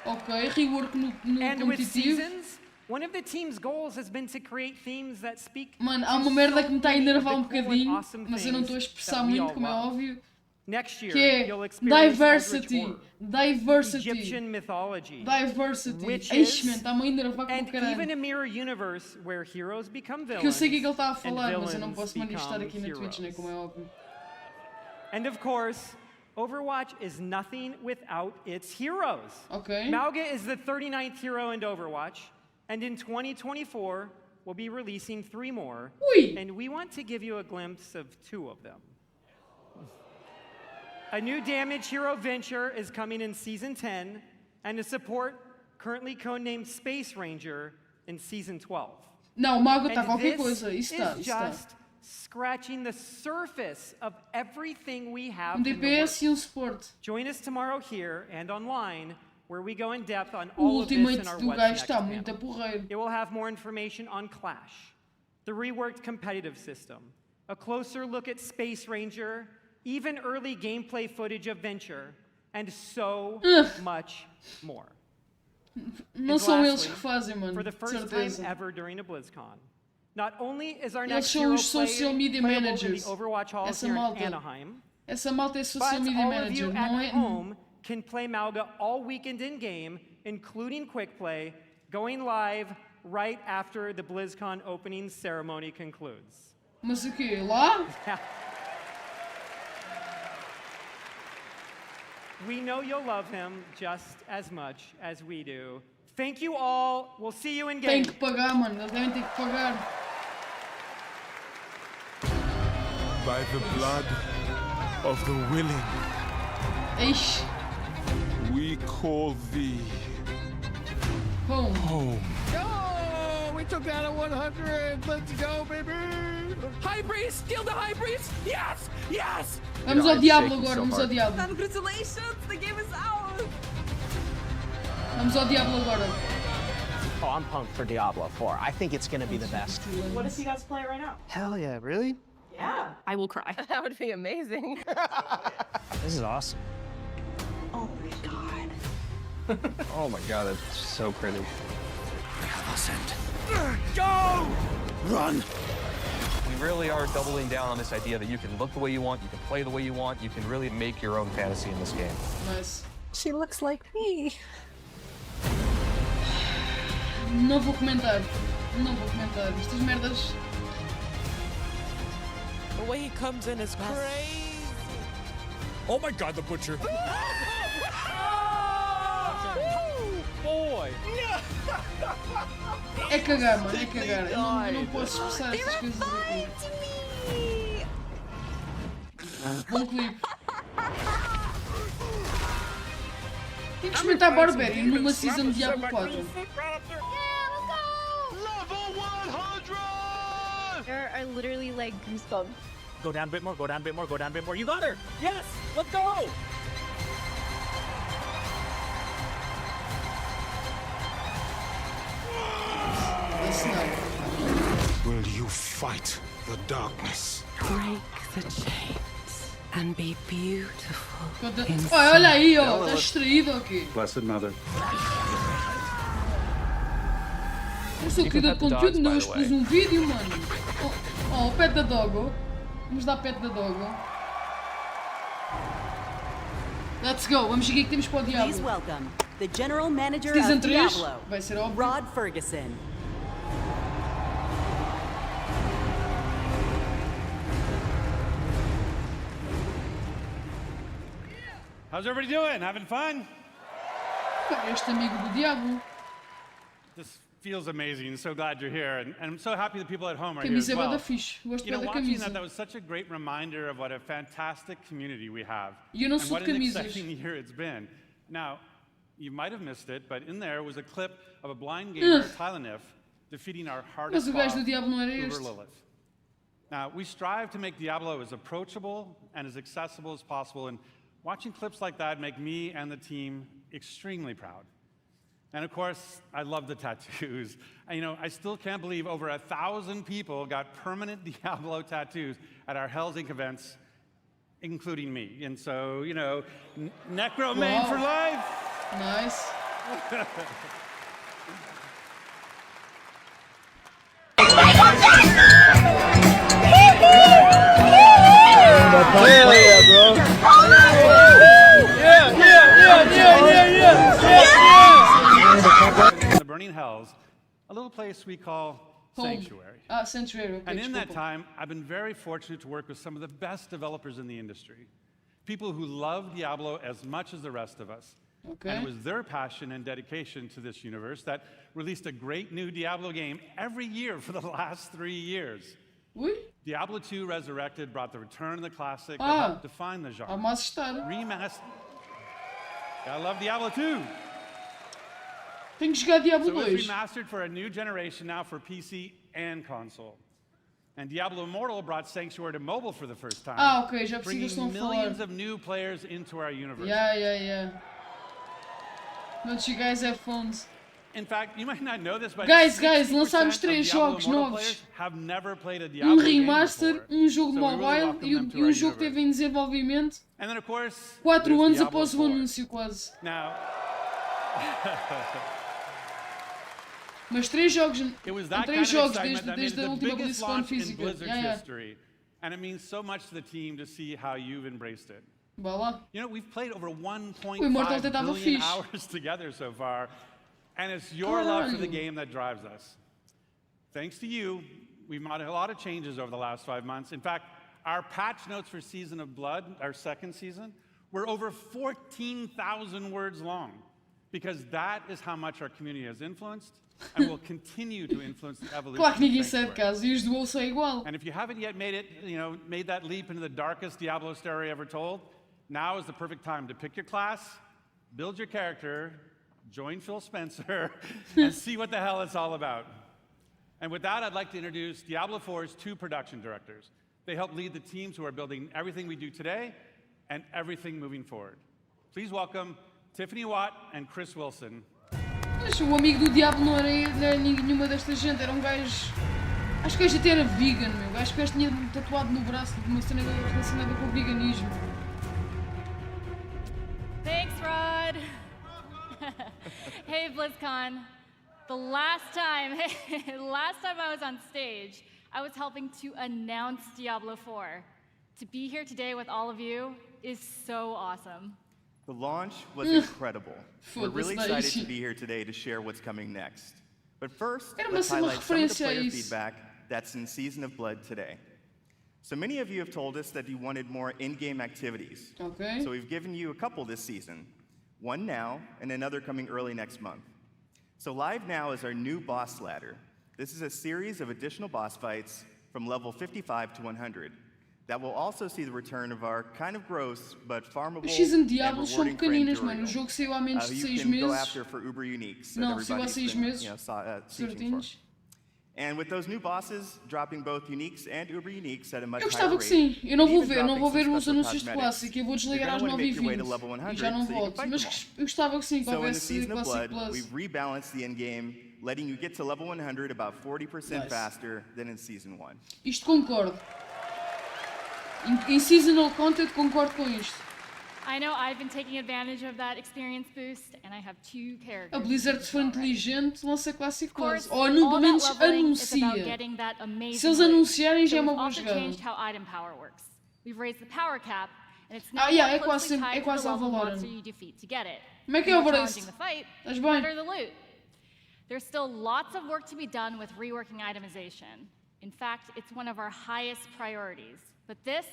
Ok, rework no And with competitivo. seasons, one of the team's goals has been to create themes that speak Mano, há to uma merda so que me está a many of enervar the um cool and bocadinho, awesome mas eu não estou a things expressar that we muito, all como é love. óbvio. Next year, Que é you'll experience diversity. Eldritch Horror, Diversity. Egyptian mythology, Diversity. witches, Eixe, man, está-me a enervar como and caralho. even a mirror universe where heroes become Porque eu sei o que é que ele villains está a and falar, mas eu não villains posso manifestar become aqui na Twitch, né, heroes. como é óbvio. And of course, Overwatch is nothing without its heroes. Ok. Mauga is the 39th hero in Overwatch, and in 2024, we'll be releasing 3 more. Ui. And we want to give you a glimpse of 2 of them. A new damage hero Venture is coming in Season 10, and a support currently codenamed Space Ranger in Season 12. Não, o mago está And qualquer this coisa. Isso está, is isso está. just scratching the surface of everything we have Um in the DPS e works. suporte. Join us tomorrow here and online, where we go in depth on O all of this ultimate in our do What's gajo Next está panel. muito a porreiro. It will have more information on Clash, the reworked competitive system, a closer look at Space Ranger, even early gameplay footage of Venture, and so much more. Não And são eles lastly, que fazem, mano, for the de first time certeza. ever during a BlizzCon, not only is our Eles next são hero os social media playable in the managers. Overwatch halls Essa here in malta. Anaheim, Essa malta é but social media all of manager, you não at é? home can play Mauga all weekend in-game, including Quick Play, going live right after the BlizzCon opening ceremony concludes. Mas o quê? Lá? We know you'll love him just as much as we do. Thank you all. We'll see you in game. Tem que pagar, mano. Eles devem ter que pagar. By the blood of the willing, Eixe. we call thee Home. home. Yo, we took down a 100. Let's go, baby. High Priest! Steal the High Priest! Yes! Yes! Vamos ao Diablo agora, vamos ao Diablo. Congratulations, the game is out. Vamos ao Diablo agora. Oh, I'm pumped for Diablo 4. I think it's gonna be the best. What if you guys play it right now? Hell yeah, really? Yeah. I will cry. That would be amazing. This is awesome. Oh my god. Oh my god, that's so pretty. Go! Run! We really are doubling down on this idea that you can look the way you want, you can play the way you want, you can really make your own fantasy in this game. Nice. She looks like me. Não vou comentar. Não vou comentar. Estas merdas. The way he comes in is crazy. Oh my god, the butcher. Boy! É cagar, mano, é cagar. Eu não posso expressar estas coisas aqui. Bom clipe. Tem que experimentar Barbarian numa season de Diablo 4. There are literally like goosebumps. Go down a bit more, go down a bit more, go down a bit more. You got her! Yes! Let's go! Will you fight the darkness? Break the chains and be beautiful. Olha aí, ó, tá distraído aqui. Blessed Mother. Eu sou criador de conteúdo, não expus um vídeo, mano. Oh, pet da doggo. Vamos dar pet da doggo. Let's go, vamos seguir que temos para o Diablo. Please welcome the General Manager Season of 3, Diablo, vai ser óbvio. Rod Ferguson. How's everybody doing? Having fun? Este amigo do Diablo. This feels amazing. So glad you're here, and I'm so happy the people at home are here Camisa as é bué well. da fixe. Gosto You know, bué da watching camisa. that was such a great reminder of what a fantastic community we have, E eu não and sou what de an camisas. exciting year it's been. Now, you might have missed it, but in there was a clip of a blind gamer, Tylenif, defeating our hardest Mas o gajo do boss, Diablo não era Uber este. Lilith. Now, we strive to make Diablo as approachable and as accessible as possible, and watching clips like that make me and the team extremely proud. And of course, I love the tattoos. You know, I still can't believe over 1,000 people got permanent Diablo tattoos at our Hell's Inc. events, including me. And so, you know, Necro Main for life. Nice. In the Burning Hells, a little place we call Sanctuary. Sanctuary. Okay, And in that desculpa. time, I've been very fortunate to work with some of the best developers in the industry. People who love Diablo as much as the rest of us. Okay. And it was their passion and dedication to this universe that released a great new Diablo game every year for the last 3 years. Ui? Diablo 2 Resurrected brought the return of the classic that Ah, helped define the genre. Há-me a assustar. Remastered. I love Diablo 2. Tenho que jogar Diablo So it's 2. remastered for a new generation now for PC and console. And Diablo Immortal brought Sanctuary to mobile for the first time. Ah, ok, já percebi o que bringing estão a millions falar. of new players into our universe. Yeah. Don't you guys have phones? In fact, you might not know this, but Guys, 60% lançámos of 3 Diablo jogos Immortal novos. players have never played a Diablo game Remaster, before. jogo de So we really mobile welcome e them to um our jogo que universe. teve em desenvolvimento And then, of course, 4 there's anos Diablo após o 4. anúncio, quase. Now, Mas 3 jogos, it was that kind 3 of jogos excitement that made desde it a the última biggest Blizzcon launch in física. Blizzard's Yeah. history. And it means so much to the team to see how you've embraced it. Vá lá. You know, we've played over 1.5 O Immortal até estava billion fixe. hours together so far, and it's your love for the Caralho. game that drives us. Thanks to you, we've made a lot of changes over the last 5 months. In fact, our patch notes for Season of Blood, our second season, were over 14,000 words long, because that is how much our community has influenced and will continue to influence the evolution Claro que ninguém of sai de Sanctuary. casa e os do WoW são igual. And if you haven't yet made it, made that leap into the darkest Diablo story ever told, now is the perfect time to pick your class, build your character, join Phil Spencer, and see what the hell it's all about. And with that, I'd like to introduce Diablo 4's 2 production directors. They help lead the teams who are building everything we do today and everything moving forward. Please welcome Tiffany Watt and Chris Wilson. Mas o amigo do Diablo não era nenhuma desta gente, era um gajo... Acho que o gajo até era vegan, meu. Acho que o gajo tinha tatuado no braço uma cena relacionada com o veganismo. Thanks, Rod. Hey, BlizzCon. The last time I was on stage, I was helping to announce Diablo 4. To be here today with all of you is so awesome. The launch was incredible. We're really excited to be here today to share what's coming next. But first, let's highlight some of the player feedback that's in Season of Blood today. So many of you have told us that you wanted more in-game activities. Okay. So we've given you a couple this season. One now, and another coming early next month. So live now is our new boss ladder. This is a series of additional boss fights from level 55 to 100. That will also see the return of our kind of gross but farmable and rewarding pequeninas, mano. O jogo saiu há menos de 6 meses. Go after for Uber Uniques. Não, saiu há 6 meses. Certinhos. And with those new bosses dropping both uniques and Uber uniques at a much higher higher rate, que sim. Eu não vou ver os anúncios de Classic. Eu vou desligar às 9h20 e já não volto. Mas eu gostava que sim, que houvesse Classic Plus. We've rebalanced the in-game, letting you get to level 100 about 40% faster than in Season 1. Isto concordo. Em seasonal content concordo com isto. I know I've been taking advantage of that experience boost, and I have 2 characters. A Blizzard, se for inteligente, lança Classic Plus. Ou pelo menos anuncia. Se eles anunciarem, já é uma boa jogada. We've raised the power cap, and it's now é closely quase tied to the ao level Valorant. monster you defeat to get it. Como é que é o The more preço? challenging the fight, Estás the bem? better the loot. There's still lots of work to be done with reworking itemization. In fact, it's one of our highest priorities. But this,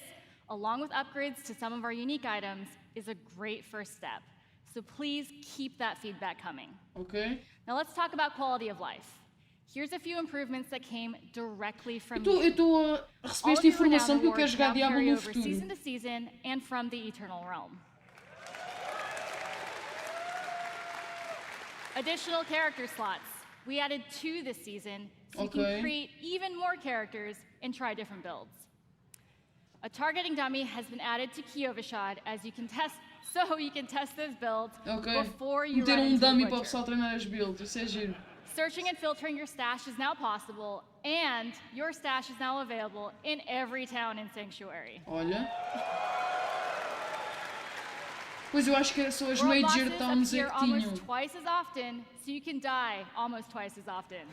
along with upgrades to some of our unique items, is a great first step. So please keep that feedback coming. Okay. Now let's talk about quality of life. Here's a few improvements that came directly from Eu estou a receber esta informação porque eu quero jogar Diablo no futuro. Season to season and from the Eternal Realm. Additional character slots. We added 2 this season, so you can create even more characters and try different builds. A targeting dummy has been added to Kiovishad as you can test, so you can test those builds before you run into the dummy para o butcher. pessoal treinar as builds, isso é giro. Searching and filtering your stash is now possible, and your stash is now available in every town in Sanctuary. Olha. Pois eu acho que era só as World Major bosses Towns appear é que tinham. almost twice as often, so you can die almost twice as often.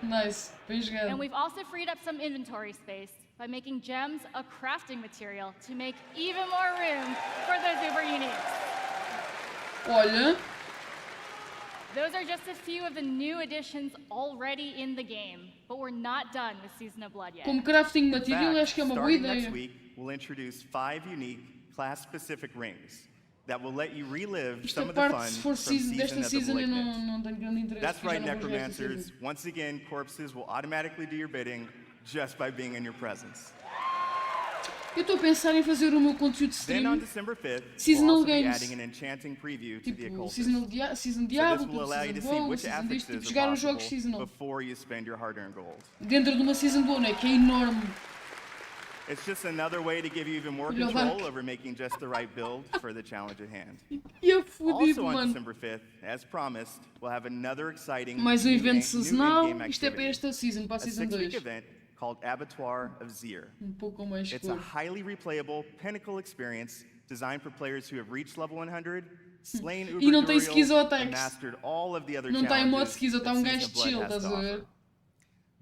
Nice, bem jogado. And we've also freed up some inventory space by making gems a crafting material to make even more room for those Uber uniques. Olha. Those are just a few of the new additions already in the game, but we're not done with Season of Blood yet. Como crafting material, acho que é uma boa Starting ideia. next week, we'll introduce 5 unique class-specific rings that will let you relive some of the fun from Season of the Malignant. That's right, Necromancers. Once again, corpses will automatically do your bidding just by being in your presence. Eu estou a pensar em fazer o meu conteúdo de Then on stream December 5th, Seasonal we'll also be games. adding an enchanting preview to the Tipo, Occultist. Season So Diablo, this will allow you to see Season which Season disto, tipo, affixes jogar are os jogos possible seasonal. before you spend your hard-earned gold. Dentro de uma Season do ano, que é enorme. It's just another way to give you even more Olha o control Dark. over making just the right build for the challenge at hand. Eu fodido, Also on mano. December 5th, as promised, we'll have another exciting Mais um new evento new sazonal. in-game Isto é para activity. esta season, para a A Season 6-week 2. event called Abattoir of Zir. Pouco mais It's a cor. highly replayable pinnacle experience designed for players who have reached level 100, slain E não tem Uber schizo and attacks. mastered all of the other Não está em modo challenges schizo, está that um Season gajo of Blood chill, has estás to a offer. ver?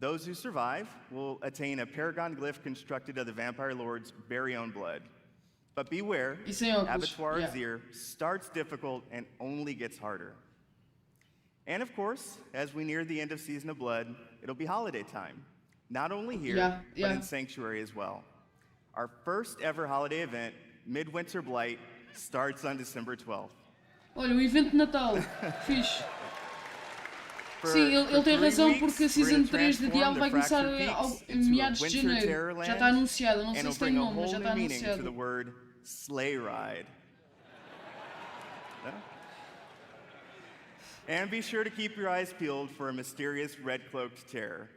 Those who survive will attain a paragon glyph constructed of the Vampire Lord's very own blood. But beware, E sem óculos, Abattoir yeah. of Zir starts difficult and only gets harder. And of course, as we near the end of Season of Blood, it'll be holiday time. Not only here, Yeah. but in Sanctuary as well. Our first ever holiday event, Midwinter Blight, starts on December 12th. Olha, o evento de Natal. Fixe. For- Sim, ele for tem 3 razão weeks, porque a we're Season gonna 3 de transform Diablo the vai começar Fractured em Peaks into a meados de winter janeiro. Terrorland, Já está anunciada, não and sei it'll se tem bring a nome, mas já whole está new meaning to the anunciado. word sleigh ride. Yeah? And be sure to keep your eyes peeled for a mysterious red-cloaked terror.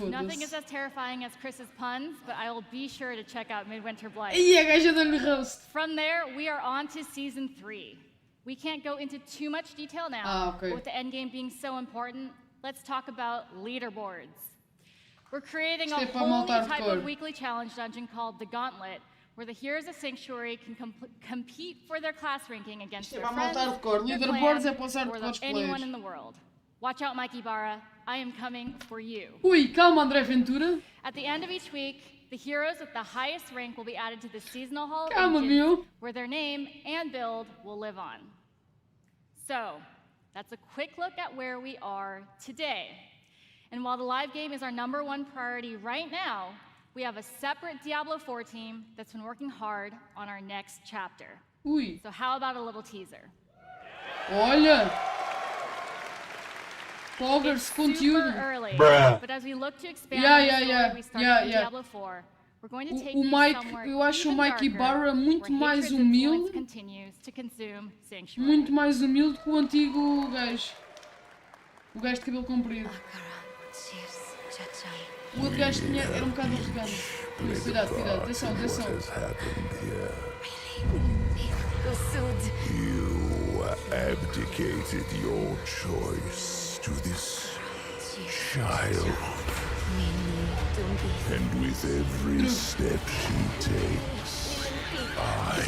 Nothing is as terrifying as Chris's puns, but I will be sure to check out Midwinter Blight. Ih, a gaja deu-lhe roast. From there, we are on to Season 3. We can't go into too much detail now, okay. but with the endgame being so important, let's talk about leaderboards. We're creating a whole new type of weekly challenge dungeon called the Gauntlet, where the heroes of Sanctuary can compete for their class ranking against their friends, their clan, or anyone in the world. Watch out, Mike Ibarra. I am coming for you. Ui, calma, André Ventura. At the end of each week, the heroes with the highest rank will be added to the seasonal hall of Calma, Ancients, meu. where their name and build will live on. So, that's a quick look at where we are today. And while the live game is our #1 priority right now, we have a separate Diablo 4 team that's been working hard on our next chapter. Ui. So how about a little teaser? Olha! Poggers, conteúdo. Super early, but as we look to expand on the story we started in Diablo 4, we're going to take O Mike, eu acho o Mike Ibarra muito mais humilde. Muito mais humilde que o antigo gajo. O gajo de cabelo comprido. O outro gajo tinha, era um bocado arrogante. Cuidado, cuidado, atenção, atenção. You abdicated your choice to this child. And with every step she takes, I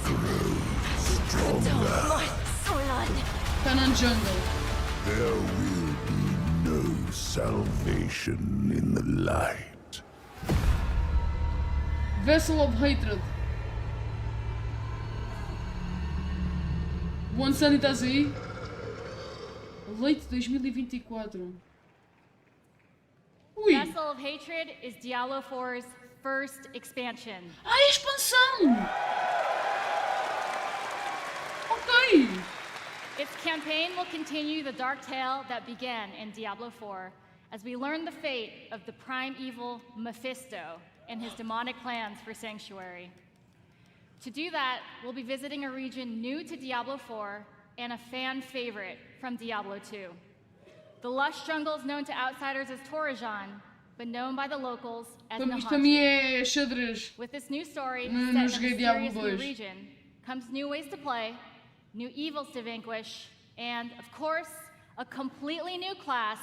grow stronger. Canon Jungle. There will be no salvation in the light. Vessel of Hatred. O ano Sunny estás aí? Leite 2024. Ui! Vessel of Hatred is Diablo 4's first expansion. Ah, expansão! Ok! Its campaign will continue the dark tale that began in Diablo 4 as we learn the fate of the primeval Mephisto and his demonic plans for Sanctuary. To do that, we'll be visiting a region new to Diablo 4 and a fan favorite from Diablo 2. The lush jungles known to outsiders as Torajan, but known by the locals as Isto para mim é xadrez. With this new story Não set in a joguei Diablo mysterious new 2. region comes new ways to play, new evils to vanquish, and, of course, a completely new class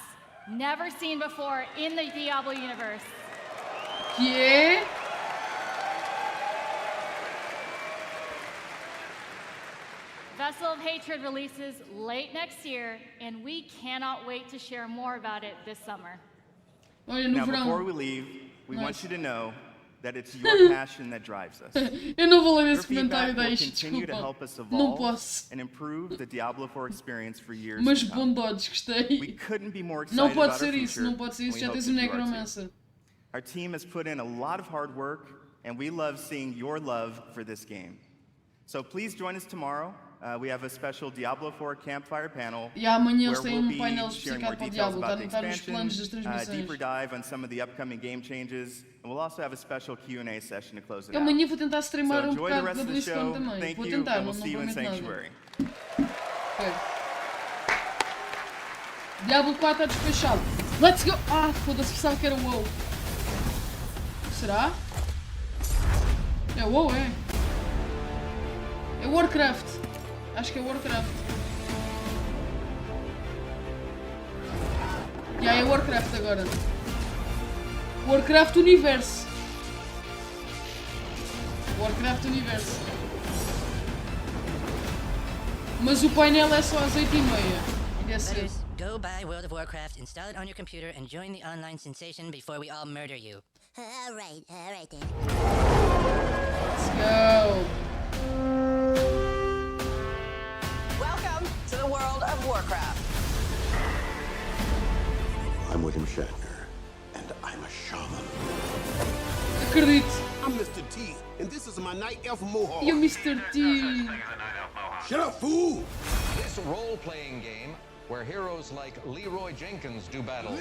never seen before in the Diablo universe. Que é? Vessel of Hatred releases late next year, and we cannot wait to share more about it this summer. Olha, no Now, verão. before we leave, we want you to know that it's your passion that drives us. Eu não vou ler Your esse comentário feedback will daí, continue to desculpa. help us Não evolve posso. and improve the Diablo 4 experience for years Mas to come. bondodes, gostei. We couldn't be more excited Não pode about our ser isso, future, não pode ser and isso. we Já hope tens that o you are too. necromancer. Our team has put in a lot of hard work, and we love seeing your love for this game. So please join us tomorrow. We have a special Diablo 4 campfire panel E amanhã where eles têm we'll painel be sharing more especificado para o details Diablo. about the Está nos planos das expansion, transmissões. deeper dive on some of the upcoming game changes, and we'll also have a special Q&A session to close it Eu out. amanhã vou tentar streamar So um enjoy the bocado rest da of the Blizzcon show. também. Thank Vou you, tentar, and não we'll see you in prometo nada. Sanctuary. Ok. Diablo 4 está despechado. Let's go! Ah, foda-se, pensava que era o WoW. Será? É WoW, é? É Warcraft. Acho que é Warcraft. Já é Warcraft agora. Warcraft Universo. Warcraft Universo. Mas o painel é só às 8h30. Deve ser. Letters, go buy World of Warcraft, install it on your computer, and join the online sensation before we all murder you. All right then. Let's go. Welcome to the world of Warcraft. I'm William Shatner, and I'm a shaman. Acredito. I'm Mr. T, and this is my night elf mohawk. E o Mr. T. Shut up, fool! This role-playing game where heroes like Leroy Jenkins do battle.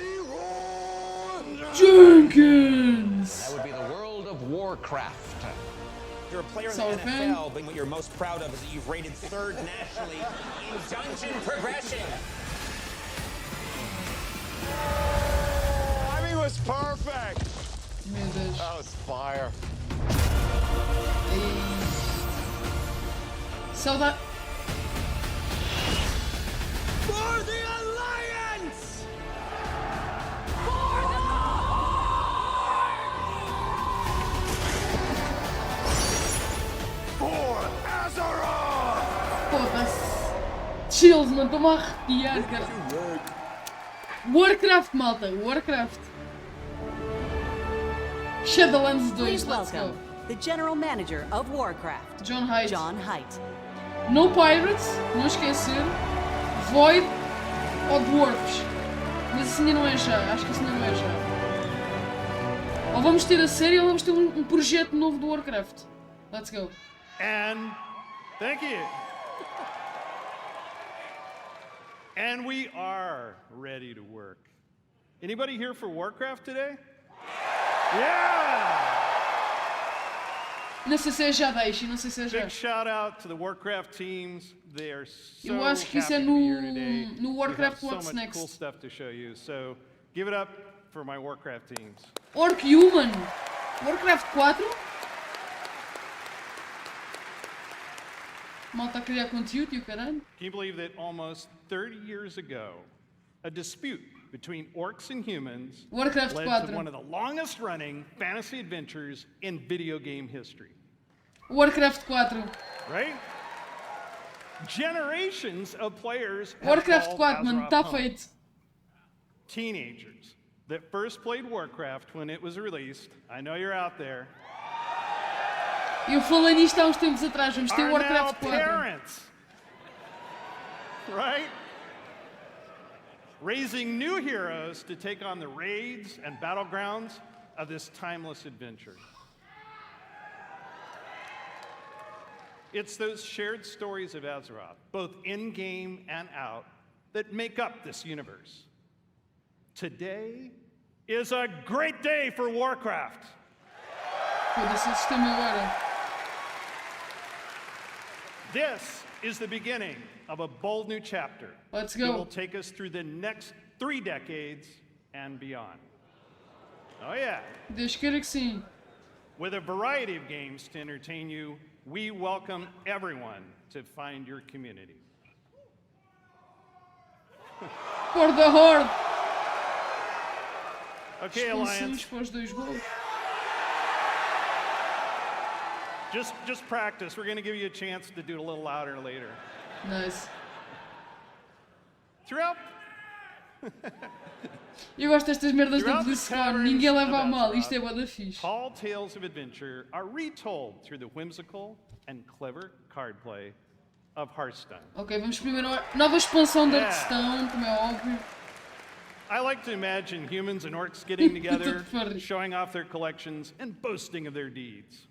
Jenkins! That would be the world of Warcraft. You're a player in So, the fan? NFL, but what you're most proud of is that you've rated third nationally in dungeon progression. I mean, was perfect. Meu Deus. That was fire. Saudade. For the Alliance! For Azeroth! Foda-se. Chills, mano, estou-me a arrepiar, cara. Warcraft, malta, Warcraft. Shadowlands 2, Please let's go. welcome the General Manager of Warcraft, John Haidt. John Haidt. No Pirates, não esquecer. Void ou Dwarfs. Mas isso ainda não é já, acho que isso ainda não é já. Ou vamos ter a série ou vamos ter um projeto novo do Warcraft. Let's go. And thank you. And we are ready to work. Anybody here for Warcraft today? Yeah! Não sei se é já, Daishi, não sei se é já. Big shout out to the Warcraft teams. They are so Eu acho que isso é happy to be here today. no Warcraft We have What's so much Next. cool stuff to show you. So give it up for my Warcraft teams. Orc Human. Warcraft 4. Malta a criar conteúdo e o caralho. Can you believe that almost 30 years ago, a dispute between orcs and humans Warcraft led 4. to one of the longest running fantasy adventures in video game history? Warcraft 4. Right? Generations of players have Warcraft called 4, mano, Azeroth tá home. feito. Teenagers that first played Warcraft when it was released, I know you're out there, Eu falei nisto há uns tempos atrás, vamos ter are now Warcraft 4. parents. Right? Raising new heroes to take on the raids and battlegrounds of this timeless adventure. It's those shared stories of Azeroth, both in-game and out, that make up this universe. Today is a great day for Warcraft. Foda-se, assustei-me agora. This is the beginning of a bold new chapter. Let's That go. will take us through the next 3 decades and beyond. Oh yeah. Deus queira que sim. With a variety of games to entertain you, we welcome everyone to find your community. For the Horde. Okay, Alliance. Expulsões para os 2 gols. Just practice. We're going to give you a chance to do it a little louder later. Nice. Throughout Eu gosto destas merdas da Throughout the Blizzcon, taverns ninguém leva a of mal, Azeroth, isto é bué da fixe. Tall tales of adventure are retold through the whimsical and clever card play of Hearthstone. Ok, vamos primeiro a nova expansão da Yeah. Hearthstone, como é óbvio. I like to imagine humans and orcs getting together, Funny. showing off their collections, and boasting of their deeds.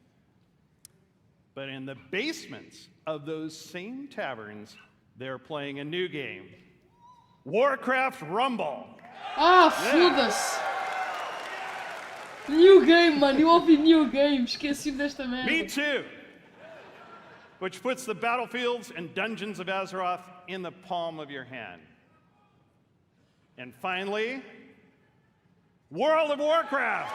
But in the basements of those same taverns, they're playing a new game. Warcraft Rumble. Ah, foda-se! New Game, mano, eu ouvi New Game, esqueci-me desta merda. Me too. Which puts the battlefields and dungeons of Azeroth in the palm of your hand. And finally, World of Warcraft.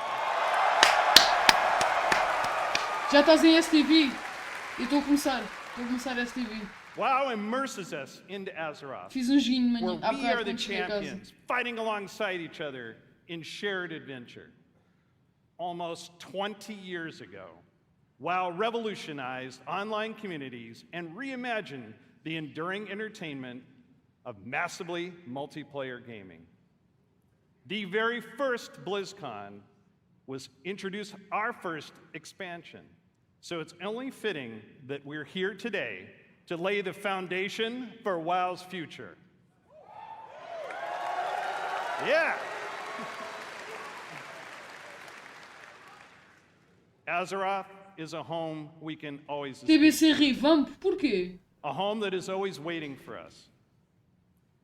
Já estás em STV? Eu estou a começar STV. WoW immerses us into Azeroth, Fiz um joguinho de where manhã, há we bocado are the quando cheguei a casa. champions, fighting alongside each other in shared adventure. Almost 20 years ago, WoW revolutionized online communities and reimagined the enduring entertainment of massively multiplayer gaming. The very first BlizzCon was introduced our first expansion. So it's only fitting that we're here today to lay the foundation for WoW's future. Yeah. Azeroth is a home we can always TBC Revamp, porquê? a home that is always waiting for us.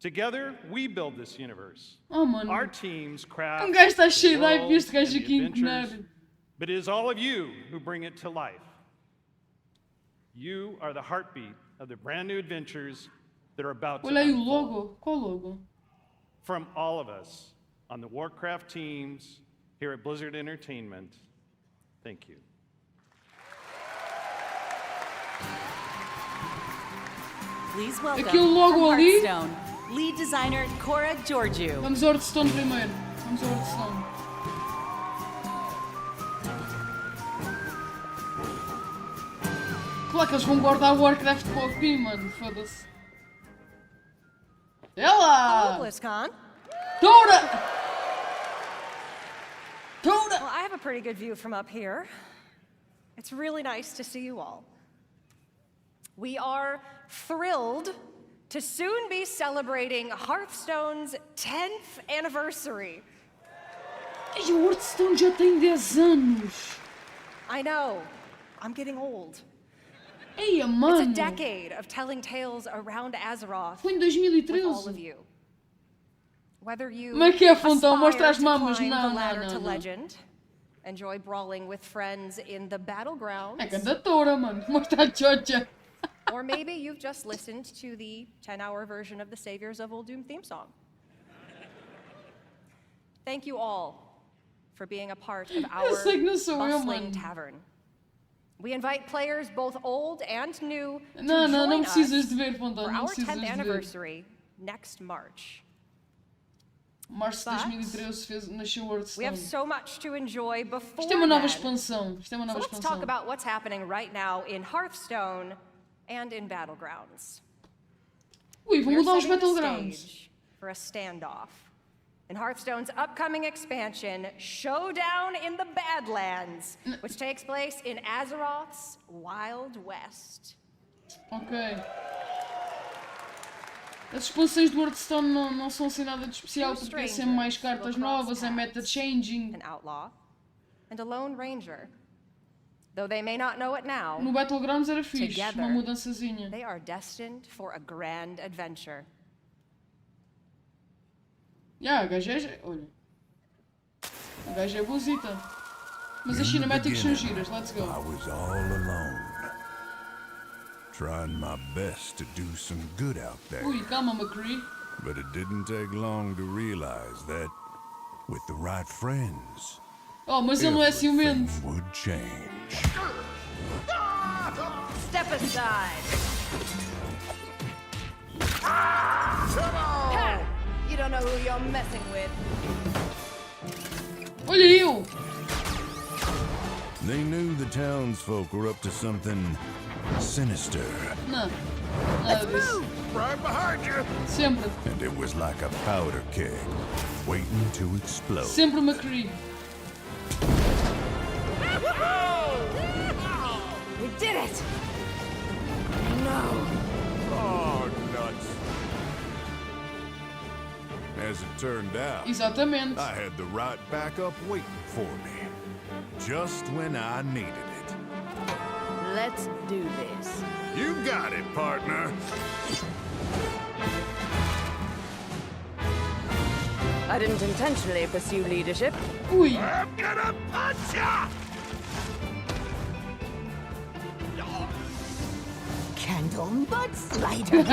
Together, we build this universe. Oh, mano. Our teams craft Um gajo está the cheio de hype e worlds este gajo and the aqui a enconar. adventures, but it is all of you who bring it to life. You are the heartbeat of the brand new adventures that are about to Olha aí o unfold. logo. Qual logo? From all of us on the Warcraft teams here at Blizzard Entertainment. Thank you. Please welcome Aqui o logo from ali. Hearthstone, lead designer Cora Georgiou. Vamos ao Hearthstone primeiro. Vamos ao Hearthstone. Claro que eles vão guardar o Warcraft para o fim, mano. Foda-se. Ela! Hello, BlizzCon. Toda! Toda! Well, I have a pretty good view from up here. It's really nice to see you all. We are thrilled to soon be celebrating Hearthstone's 10th anniversary. E o Hearthstone já tem 10 anos. I know. I'm getting old. Eia, mano. It's a decade of telling tales around Azeroth Foi em with 2013. all of you. Whether you Como é que é, Fontão? Mostra aspire as to mamas. climb Não, the ladder não, to não. legend, enjoy brawling with friends in the battlegrounds, É cantatora, mano. Mostra a Chocha. or maybe you've just listened to the 10-hour version of the Saviors of Uldum theme song. Thank you all for being a part of our sei que não sou eu, bustling mano. tavern. We invite players both old and new to Não, não, não join precisas us de ver, Fontão. for Não our precisas 10th de ver. anniversary next March. Março de But 2013 nasceu o We Hearthstone. have so much to enjoy before Isto é uma nova then. expansão. Isto é uma So nova let's talk expansão. about what's happening right now in Hearthstone and in Battlegrounds. Ui, vou We're mudar os setting the Battlegrounds. stage for a standoff in Hearthstone's upcoming expansion, Showdown in the Badlands, which takes place in Azeroth's Wild West. Ok. As expansões do Hearthstone não são assim nada de especial porque é sempre mais cartas novas, é meta changing. An outlaw and a lone ranger. Though they may not know it now, No Battlegrounds era fixe, together, uma mudançazinha. they are destined for a grand adventure. A gaja é... Olha. A gaja é bozita. Mas as cinemáticas são giras, let's go. I was all alone, trying my best to do some good out there. Ui, calma, McCree. But it didn't take long to realize that with the right friends, Oh, mas ele não é ciumento. everything would change. Step aside. Ha! You don't know who you're messing with. Olha eu! They knew the townsfolk were up to something sinister. Não, nada disso. Right behind you. Sempre, And it was like a powder keg waiting to explode. sempre McCree. We did it! No. Oh, nuts. As it turned out, Exatamente. I had the right backup waiting for me. Just when I needed it. Let's do this. You got it, partner. I didn't intentionally pursue leadership. Ui! I'm gonna punch ya! Candle mud slider.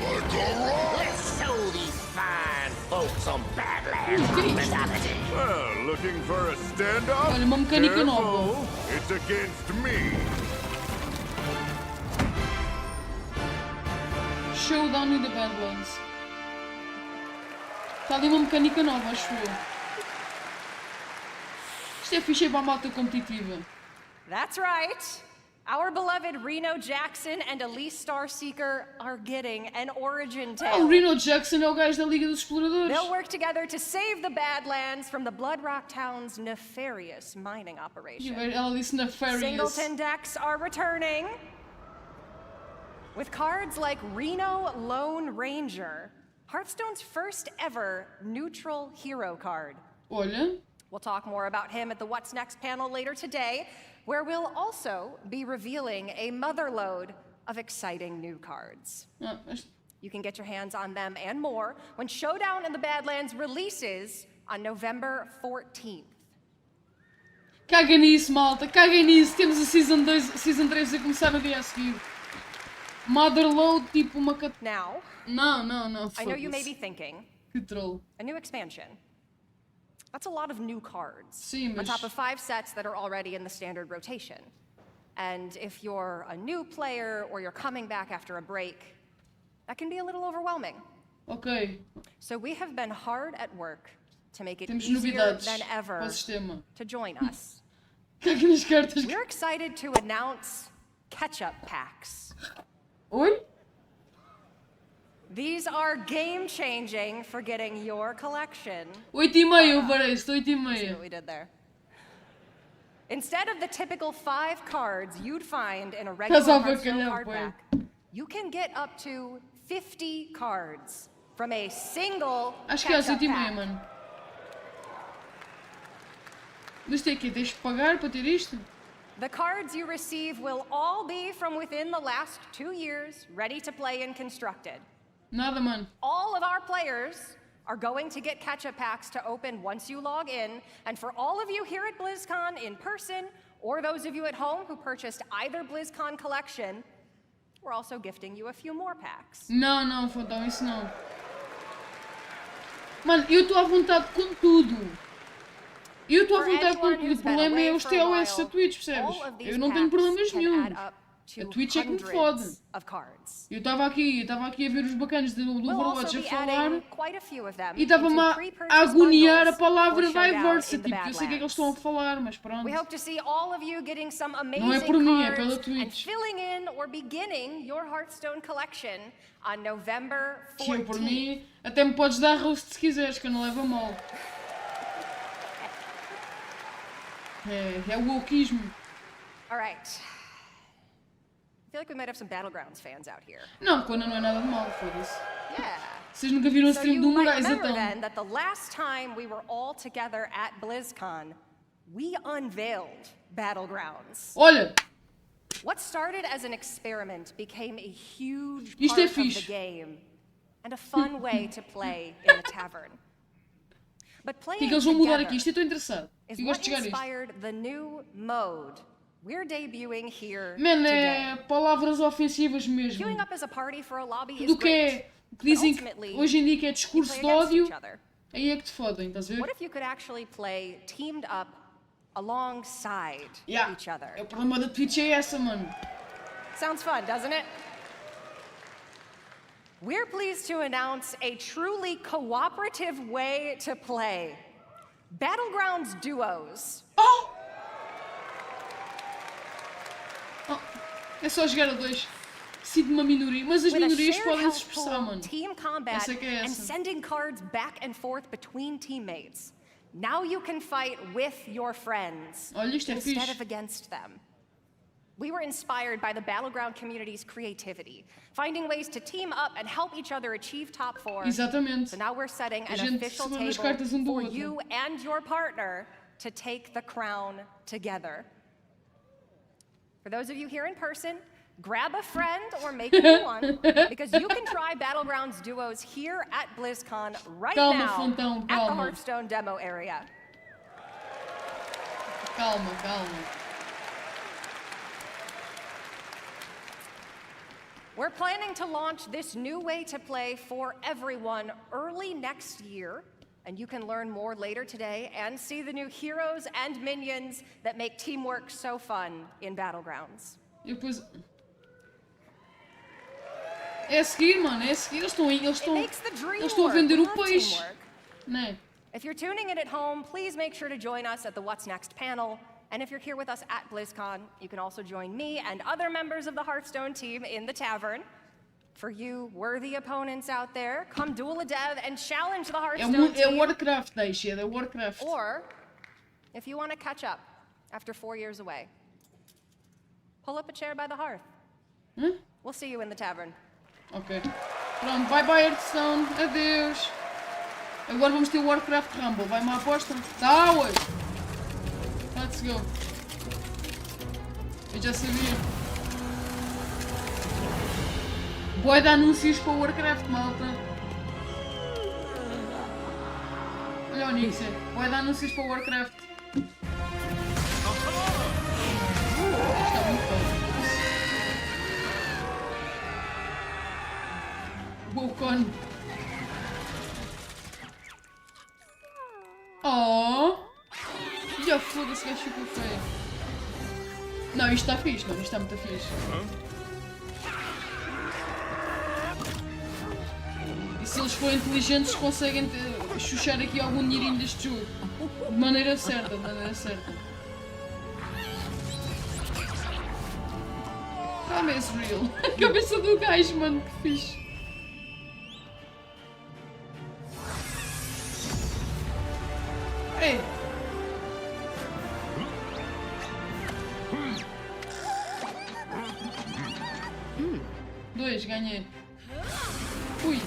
Let's show these fine folks some Badlands hospitality. Well, looking for a standoff? Olha, uma mecânica nova. Careful, it's against me. Showdown in the Badlands. Está ali uma mecânica nova, acho eu. Isto é fixe para a malta competitiva. That's right. Our beloved Reno Jackson and Elise Starseeker are getting an origin tale. O Reno Jackson é o gajo da Liga dos Exploradores. They'll work together to save the Badlands from the Bloodrock Town's nefarious mining operation. Ela disse nefarious. Singleton decks are returning. With cards like Reno Lone Ranger, Hearthstone's first ever neutral hero card. Olha. We'll talk more about him at the What's Next panel later today, where we'll also be revealing a motherload of exciting new cards. You can get your hands on them and more when Showdown in the Badlands releases on November 14th. Caguem nisso, malta, caguem nisso. Temos a Season 2, Season 3 a começar no dia a seguir. Motherload, tipo uma cat... Now, Não, I know you may foda-se. be thinking, Que troll. a new expansion. That's a lot of new cards. Sim, On mas... top of 5 sets that are already in the standard rotation. And if you're a new player or you're coming back after a break, that can be a little overwhelming. Ok. So we have been hard at work to make it Temos easier novidades than para o ever sistema. to join us. O que é que nas cartas... We're excited to announce catch-up packs. Oi? These are game-changing for getting your collection. 8,5, parece, See 8,5. what we did there? Instead of the typical 5 cards you'd find in a regular Estás a Hearthstone avacalhar, card pai. pack, you can get up to 50 cards from a single Acho que é às catch-up 8,5, pack. mano. Mas tem que tens de pagar para ter isto? The cards you receive will all be from within the last 2 years, ready to play and constructed. Nada, mano. All of our players are going to get catch-up packs to open once you log in, and for all of you here at BlizzCon in person, or those of you at home who purchased either BlizzCon collection, we're also gifting you a few more packs. Não, Fodão, isso não. Mano, eu estou à vontade com tudo. Eu estou à vontade com tudo. O problema é os TOS da Twitch, percebes? Eu não tenho problemas nenhum. A Twitch é que me fode. Eu estava aqui a ver os bacanas do Overwatch a falar e estava-me a agoniar a palavra diversa. Tipo, eu sei o que é que eles estão a falar, mas pronto. We hope to see all of you getting some amazing Não é por mim, é cards pela and Twitch. filling in or beginning your Hearthstone collection on November Que eu, 14th. por mim, até me podes dar roast se quiseres, que eu não levo a mal. É o wokeismo. All right. I feel like we might have some Battlegrounds fans out here. Não, quando não é nada de mal, foda-se. Yeah. Vocês nunca viram o So stream you do might Moraes, remember então. then that the last time we were all together at BlizzCon, we unveiled Battlegrounds. Olha! What started as an experiment became a huge Isto part é of the fixe. game and a fun way to play in the tavern. But O que playing é que eles vão mudar together aqui? Isto eu estou interessado. is Eu gosto what de chegar a isto. inspired the new mode we're debuting here Man, today. é palavras ofensivas mesmo. Queuing up as a party for a lobby Tudo is o que é, great, que dizem but que ultimately, hoje em dia que é you discurso play de against ódio, each other. aí é que te fodem, estás a ver? What if you could actually play teamed up alongside Yeah. each other? O problema da Twitch é essa, mano. Sounds fun, doesn't it? We're pleased to announce a truly cooperative way to play. Battlegrounds duos. Oh! É só jogar a dois. Sinto uma minoria, mas as With a minorias shared podem se health expressar, pool, mano. team combat, Essa é que é and essa. sending cards back and forth between teammates. Now you can fight with your friends Olha, isto é instead fixe. of against them. We were inspired by the Battleground community's creativity, finding ways to team up and help each other achieve top 4. Exatamente. So now we're setting A an gente official se manda as table cartas um do for outro. you and your partner to take the crown together. For those of you here in person, grab a friend or make a new one, because you can try Battlegrounds duos here at BlizzCon right Calma, now Fontão, at the calma. Hearthstone demo area. Calma, calma. We're planning to launch this new way to play for everyone early next year, and you can learn more later today and see the new heroes and minions that make teamwork so fun in Battlegrounds. E depois... É a seguir, mano, é a seguir. Eles estão a vender o peixe. Né? If you're tuning in at home, please make sure to join us at the What's Next panel. And if you're here with us at BlizzCon, you can also join me and other members of the Hearthstone team in the tavern. For you worthy opponents out there, come duel a dev and challenge the Hearthstone É team. Warcraft, deixa, é da Warcraft. Or, if you want to catch up after 4 years away, pull up a chair by the hearth. We'll see you in the tavern. Ok. Pronto, bye bye Hearthstone, adeus. Agora vamos ter o Warcraft Rumble, vai uma aposta? Tá, ué. Let's go. Eu já sabia. Boa de anúncios para o Warcraft, malta. Olha o Nixie. Boa de anúncios para o Warcraft. Está muito bom. one. Oh! Já foda-se, gajo ficou feio. Não, isto está fixe, não, isto está muito fixe. E se eles forem inteligentes, conseguem chuchar aqui algum dinheirinho deste jogo. De maneira certa, de maneira certa. Como é esse real? A cabeça do gajo, mano, que fixe. Ei! 2, ganhei. Ui!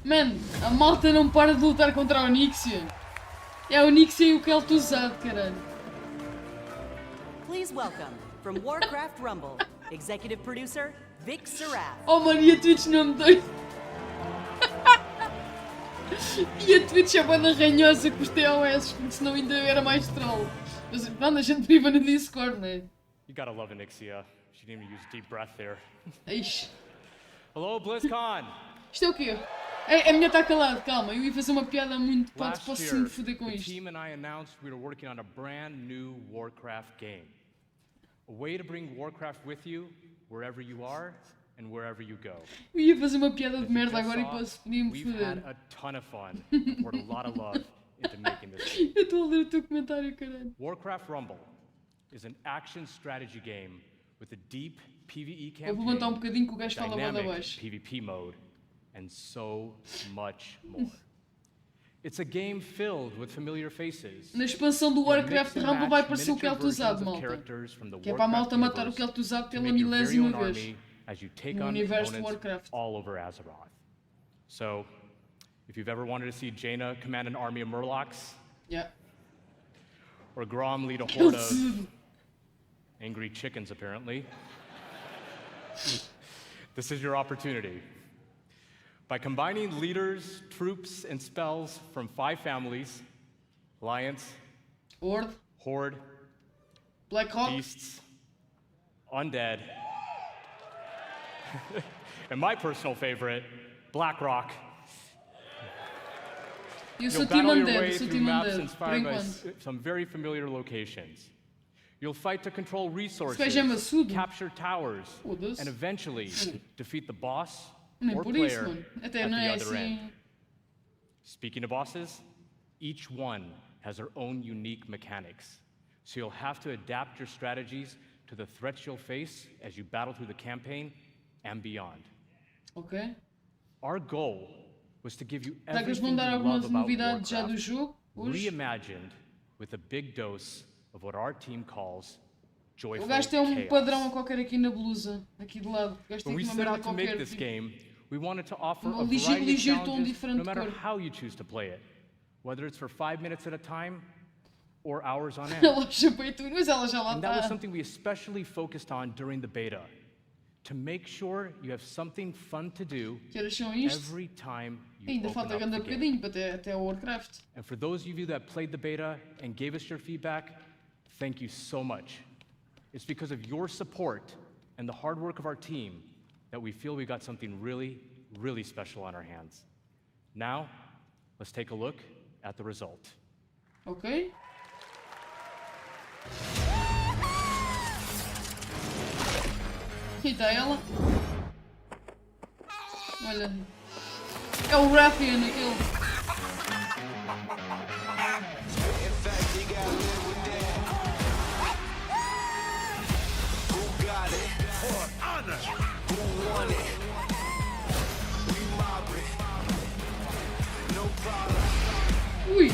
Mano, a malta não para de lutar contra a Onyxia. É a Onyxia e o Kel'Thuzad, caralho. Please welcome, from Warcraft Rumble, executive producer, Vic Sarath. Oh mano, e a Twitch não me deu. E a Twitch é banda ranhosa com os TOS, porque senão ainda era mais troll. Mas pronto, a gente priva no Discord, né? You gotta love Onyxia. She didn't even use deep breath there. Ixi. Hello, BlizzCon! Isto é o quê? A minha está calada, calma. Eu ia fazer uma piada muito... Posso sim me foder com the isto. team and I announced we were working on a brand new Warcraft game. A way to bring Warcraft with you wherever you are and wherever you go. Eu ia fazer uma piada de merda agora e podia-me We've foder. had a ton of fun and poured a lot of love into making this game. Eu estou a ler o teu comentário, caralho. Warcraft Rumble is an action strategy game with a deep PvE Eu vou levantar campaign, bocadinho que o gajo fala bué da dynamic baixo. PvP mode, and so much more. It's a game filled with familiar faces. Na expansão do Warcraft Rumble vai aparecer o Kel'Thuzad, malta. Que é para a malta matar o Kel'Thuzad pela milésima vez. As you take No on universo de opponents Warcraft. all over Azeroth. So, if you've ever wanted to see Jaina command an army of Murlocs, Yeah. or Grom lead a horde of angry chickens, apparently, this is your opportunity. By combining leaders, troops, and spells from 5 families, Alliance, Horde, Black Hawk, Beasts, Undead, and my personal favorite, Blackrock. Eu You'll sou Team battle your Undead, way sou through Team maps Undead, por inspired by enquanto. some very familiar locations. You'll fight to control resources, gajo é maçudo. capture towers, Foda-se. and eventually defeat the boss Nem or por isso, player mano. Até at não the é other assim. end. Speaking of bosses, each one has their own unique mechanics. So you'll have to adapt your strategies to the threats you'll face as you battle through the campaign and beyond. Ok. Our goal was to give you Será que eles everything vão dar you algumas love about novidades já do Warcraft, jogo? Hoje? reimagined with a big dose of what our team calls joyful O gajo tem um chaos. padrão qualquer aqui na blusa, aqui de lado. O gajo tem When we aqui uma set merda out to make qualquer. this Tipo, game, we wanted to offer um a variety of ligeiro tom challenges, diferente no de matter cor. how you choose to play it, whether it's for 5 minutes at a time or hours on end. Ela chapei tudo, mas ela já lá And that was está. something we especially focused on during the beta, to make sure you have something fun to do Que horas são isto? every time you Ainda open falta up grande the game. bocadinho para até o Warcraft. And for those of you that played the beta and gave us your feedback, thank you so much. It's because of your support and the hard work of our team that we feel we got something really, really special on our hands. Now, let's take a look at the result. Ok? E está ela. Olha. É o Raffian, aquele. Ui!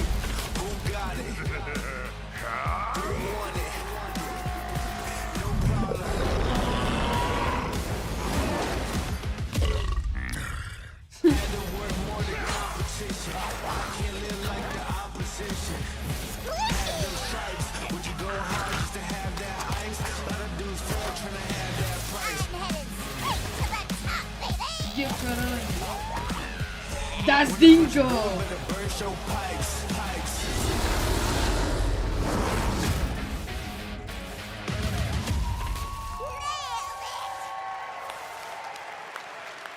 Das Dingo!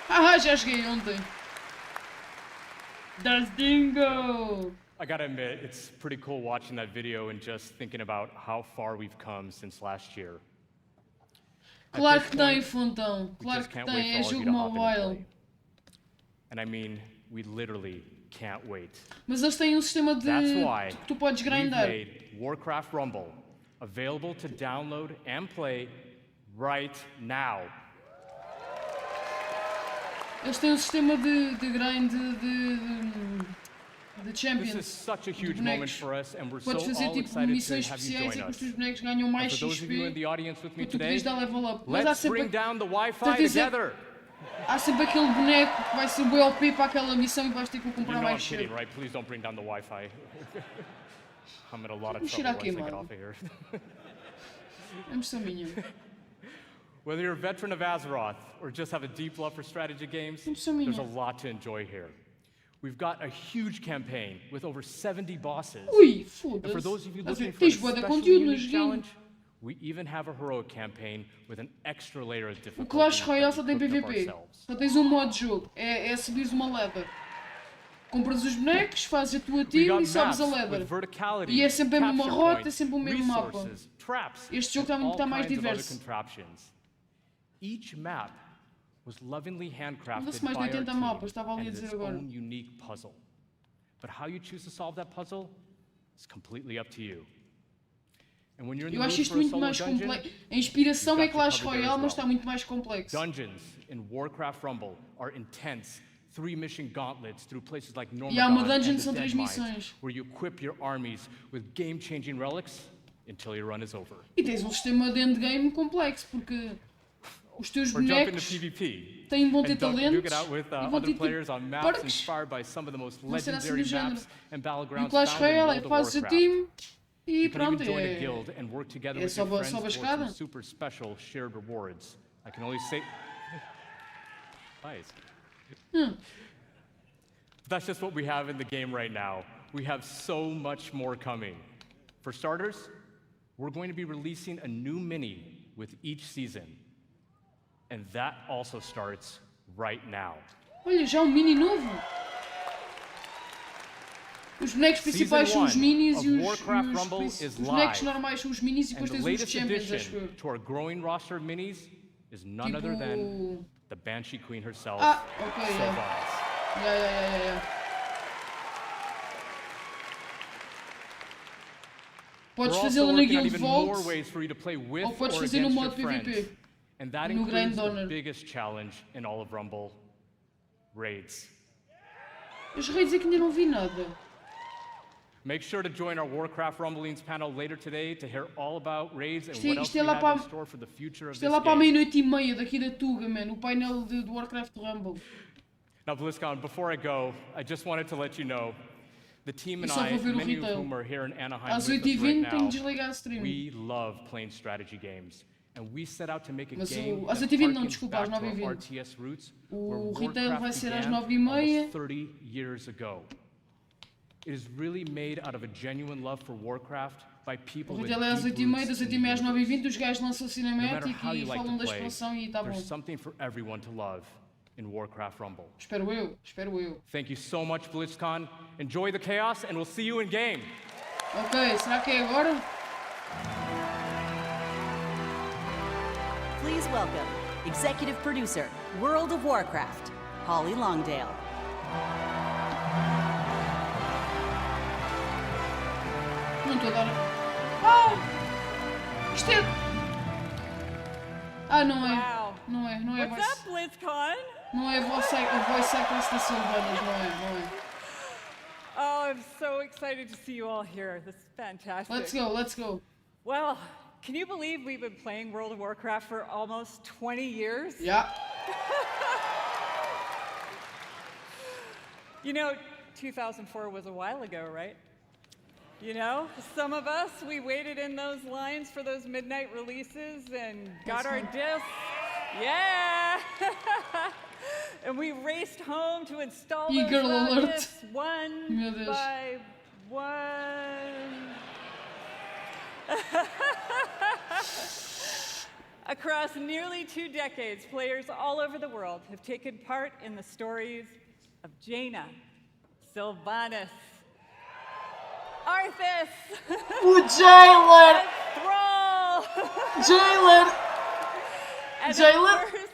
Ah, já cheguei ontem. Das Dingo! I gotta admit, it's pretty cool watching that video and just thinking about how far we've come since last year. Claro que tem, Fontão. Claro que tem, é jogo mobile. And I mean, we literally can't wait. Mas eles têm um sistema de That's why que tu podes grindar. we've made Warcraft Rumble available to download and play right now. Eles têm um sistema de grind de champions. This is such a huge moment for us, and we're so Podes fazer all tipo excited missões to have you especiais join em que os us. teus bonecos ganham mais And for those of you in XP. the audience with me Tu today, podes dar level up. Mas há let's sempre, bring down the Wi-Fi Estou a dizer- together. há sempre aquele boneco que vai ser o OP para aquela missão e vais ter que o You comprar know I'm mais kidding, cedo. right? Please don't bring down the Wi-Fi. I'm in a lot of Vamos trouble tirar aqui, once I get mano. off of here. É impressão minha. Whether you're a veteran of Azeroth or just have a deep love for strategy games, Impressão minha. there's a lot to enjoy here. We've got a huge campaign with over 70 bosses. Ui, And for foda-se. those of you Mas looking for tens an bué de especially conteúdo no unique joguinho. challenge, we even have a heroic campaign with an extra layer of O difficulty Clash Royale só that tem we cooked up PVP. ourselves. Só tens um modo de jogo. É subires uma ladder. Compras os bonecos, fazes a tua We team got e sobes maps a with ladder. verticality, E é sempre a mesma capture rota, é points, sempre o mesmo mapa. resources, traps, Este jogo and all está mais kinds of other diverso. contraptions. Each map was lovingly handcrafted Dá-se mais de by our 80 team mapas, estava ali a and dizer its agora. own unique puzzle. But how you choose to solve that puzzle is completely up to you. And when you're in the Eu acho mood isto for a muito solo mais dungeon, complexo. A inspiração you've é got to Clash cover there as Royale, mas well. está muito mais complexo. Dungeons in Warcraft Rumble are intense, 3-mission gauntlets through places like E há uma Normandy dungeon and que são the 3 Dead Mines, missões. where you equip your armies with game-changing relics until your run is over. E tens um sistema de endgame complexo, porque os teus Or jump into bonecos PvP têm vão ter and duke talentos it out with e vão other ter players tipo on maps perks. inspired by some of the most Uma cena assim legendary do género. maps and E o battlegrounds Clash found in Royale é World of fazes o Warcraft. time e You can pronto, even join a guild and work together é with your sobe a friends towards escada. some super special shared rewards. I can only say... Nice. That's just what we have in the game right now. We have so much more coming. For starters, we're going to be releasing a new mini with each season. And that also starts right now. Olha, já um mini novo. Os bonecos principais são os minis e os bonecos normais são os minis e And depois the tens os latest champions, acho eu. addition to our growing roster of minis is none other than Tipo... the Banshee Queen herself, Ah, ok, Sylvanas. yeah. Podes We're fazê-lo also na working on Guild even more Vault ways for you to play with ou podes or fazer no against modo your PvP. friends. And that No includes Grand the Honor. biggest challenge in all of Rumble, raids. Os raids é que ainda não vi nada. Make sure to join our Warcraft Rumblings panel later today to hear all about raids and Isto é- what else isto é we lá have para- in store for the future of Isto é this lá para a game. meia-noite e meia daqui da Tuga, man. O painel de Warcraft Rumble. Now, Blizzcon, before I go, I just wanted to let you know the team and Eu só I, vou ver o many of retail. whom are here in Anaheim Às with 8h20 us right tenho now, de desligar a stream. we love playing strategy games. And we set out to make a Mas game às that 8h20 não, harkens desculpa, back às to our 9h20. RTS roots, O where retail vai Warcraft ser às began 9h30. almost 30 years ago. It is really made out of a genuine love for Warcraft by people O with retail é às deep 8h30, roots das in the 8h30 às universe. 9h20, os gajos lançam a No matter cinemática how you e like falam to da play, expansão e tá bom. there's something for everyone to love in Warcraft Rumble. Espero eu. Thank you so much, BlizzCon. Enjoy the chaos, and we'll see you in game. Ok, será que é agora? Please welcome Executive Producer, World of Warcraft, Holly Longdale. Não estou a dar. Ah! Isto é. Ah, não é. Wow. Não é What's up, BlizzCon? Não é voice actress da Sylvanas, não é. Oh, I'm so excited to see you all here. This is fantastic. Let's go. Well, can you believe we've been playing World of Warcraft for almost 20 years? Yeah. You know, 2004 was a while ago, right? You know, some of us, we waited in those lines for those midnight releases and got our discs. Yeah! And we raced home to install E-girl those alert. rockets one Meu Deus. by one. Across nearly 2 decades, players all over the world have taken part in the stories of Jaina, Sylvanas, Arthas, O Jailer! Thrall, Jailer! and Jailer? of course,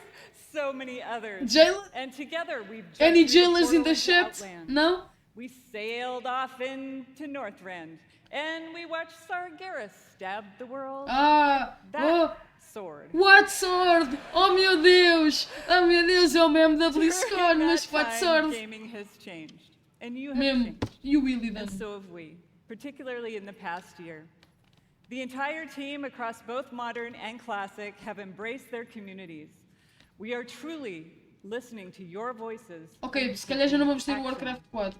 so many others. Jailer? And together we've just Any reached the jailers in portal the into chat? Outland. No? We sailed off into Northrend, and we watched Sargeras stab the world. Ah! That Oh! sword. What sword? Oh meu Deus! Oh meu Deus, é o meme da During Blizzcon, mas that what time, sword? gaming has changed, and you have Meme, changed. you really And done. so have we, particularly in the past year. The entire team across both modern and classic have embraced their communities. We are truly listening to your voices. Ok, se calhar já não vamos ter o Warcraft 4.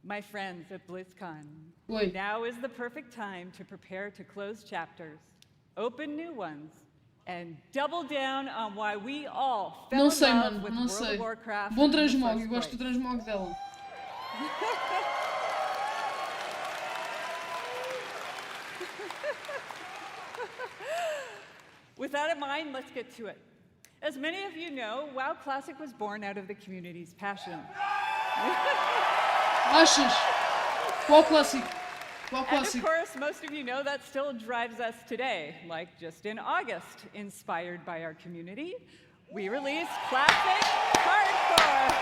My friends at Blizzcon, Oi. now is the perfect time to prepare to close chapters, open new ones, and double down on why we all fell Não in sei, love mano, with não World sei. of Warcraft. Bom in the transmog, first eu gosto do place. transmog dela. With that in mind, let's get to it. As many of you know, WoW Classic was born out of the community's passion. Achas? Qual clássico? Qual And of clássico? course, most of you know that still drives us today. Like just in August, inspired by our community, we released Classic Hardcore.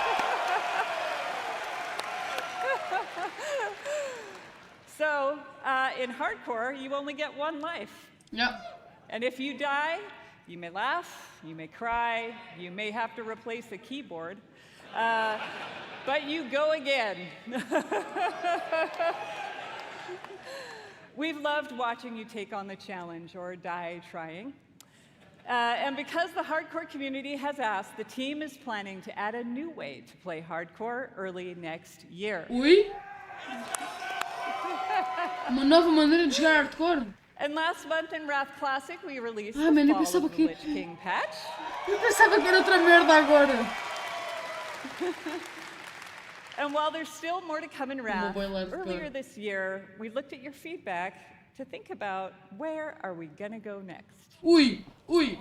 So, in Hardcore, you only get one life. Yeah. And if you die, you may laugh, you may cry, you may have to replace the keyboard, but you go again. We've loved watching you take on the challenge or die trying. And because the hardcore community has asked, the team is planning to add a new way to play hardcore early next year. Ui? Uma nova maneira de jogar hardcore? And last month in Wrath Classic, we released Ah, the man, eu Fall pensava of the que- Lich King patch. Eu pensava que era outra merda agora. And while there's still more to come in Wrath, boy loves earlier God. this year, we looked at your feedback to think about where are we gonna go next. Ui, ui.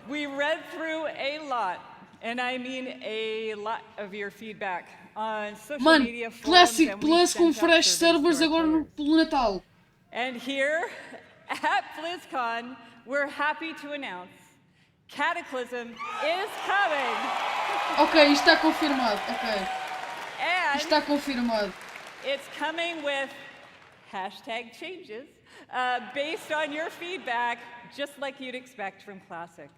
We read through a lot, and I mean a lot of your feedback on social Mano, media forums, Classic and we Plus com sent out fresh surveys servers to our agora players. pelo Natal. And here at BlizzCon, we're happy to announce Cataclysm is coming. Ok, isto está confirmado. Ok. And Isto está confirmado. it's coming with hashtag changes based on your feedback, just like you'd expect from Classic.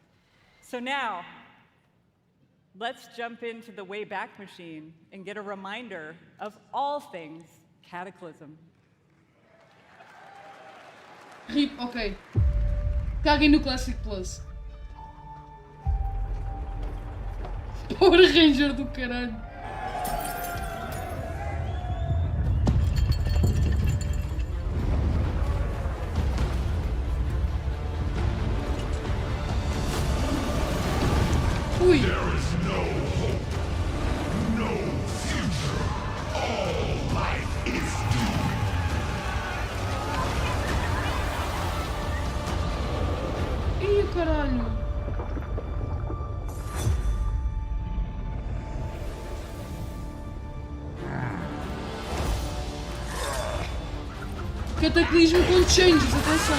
So now, let's jump into the Wayback Machine and get a reminder of all things Cataclysm. RIP, ok. Caguem no Classic Plus. Power Ranger do caralho. Ui. There is no hope, no future. All life is doomed. Ih, caralho. Cataclismo com changes, atenção.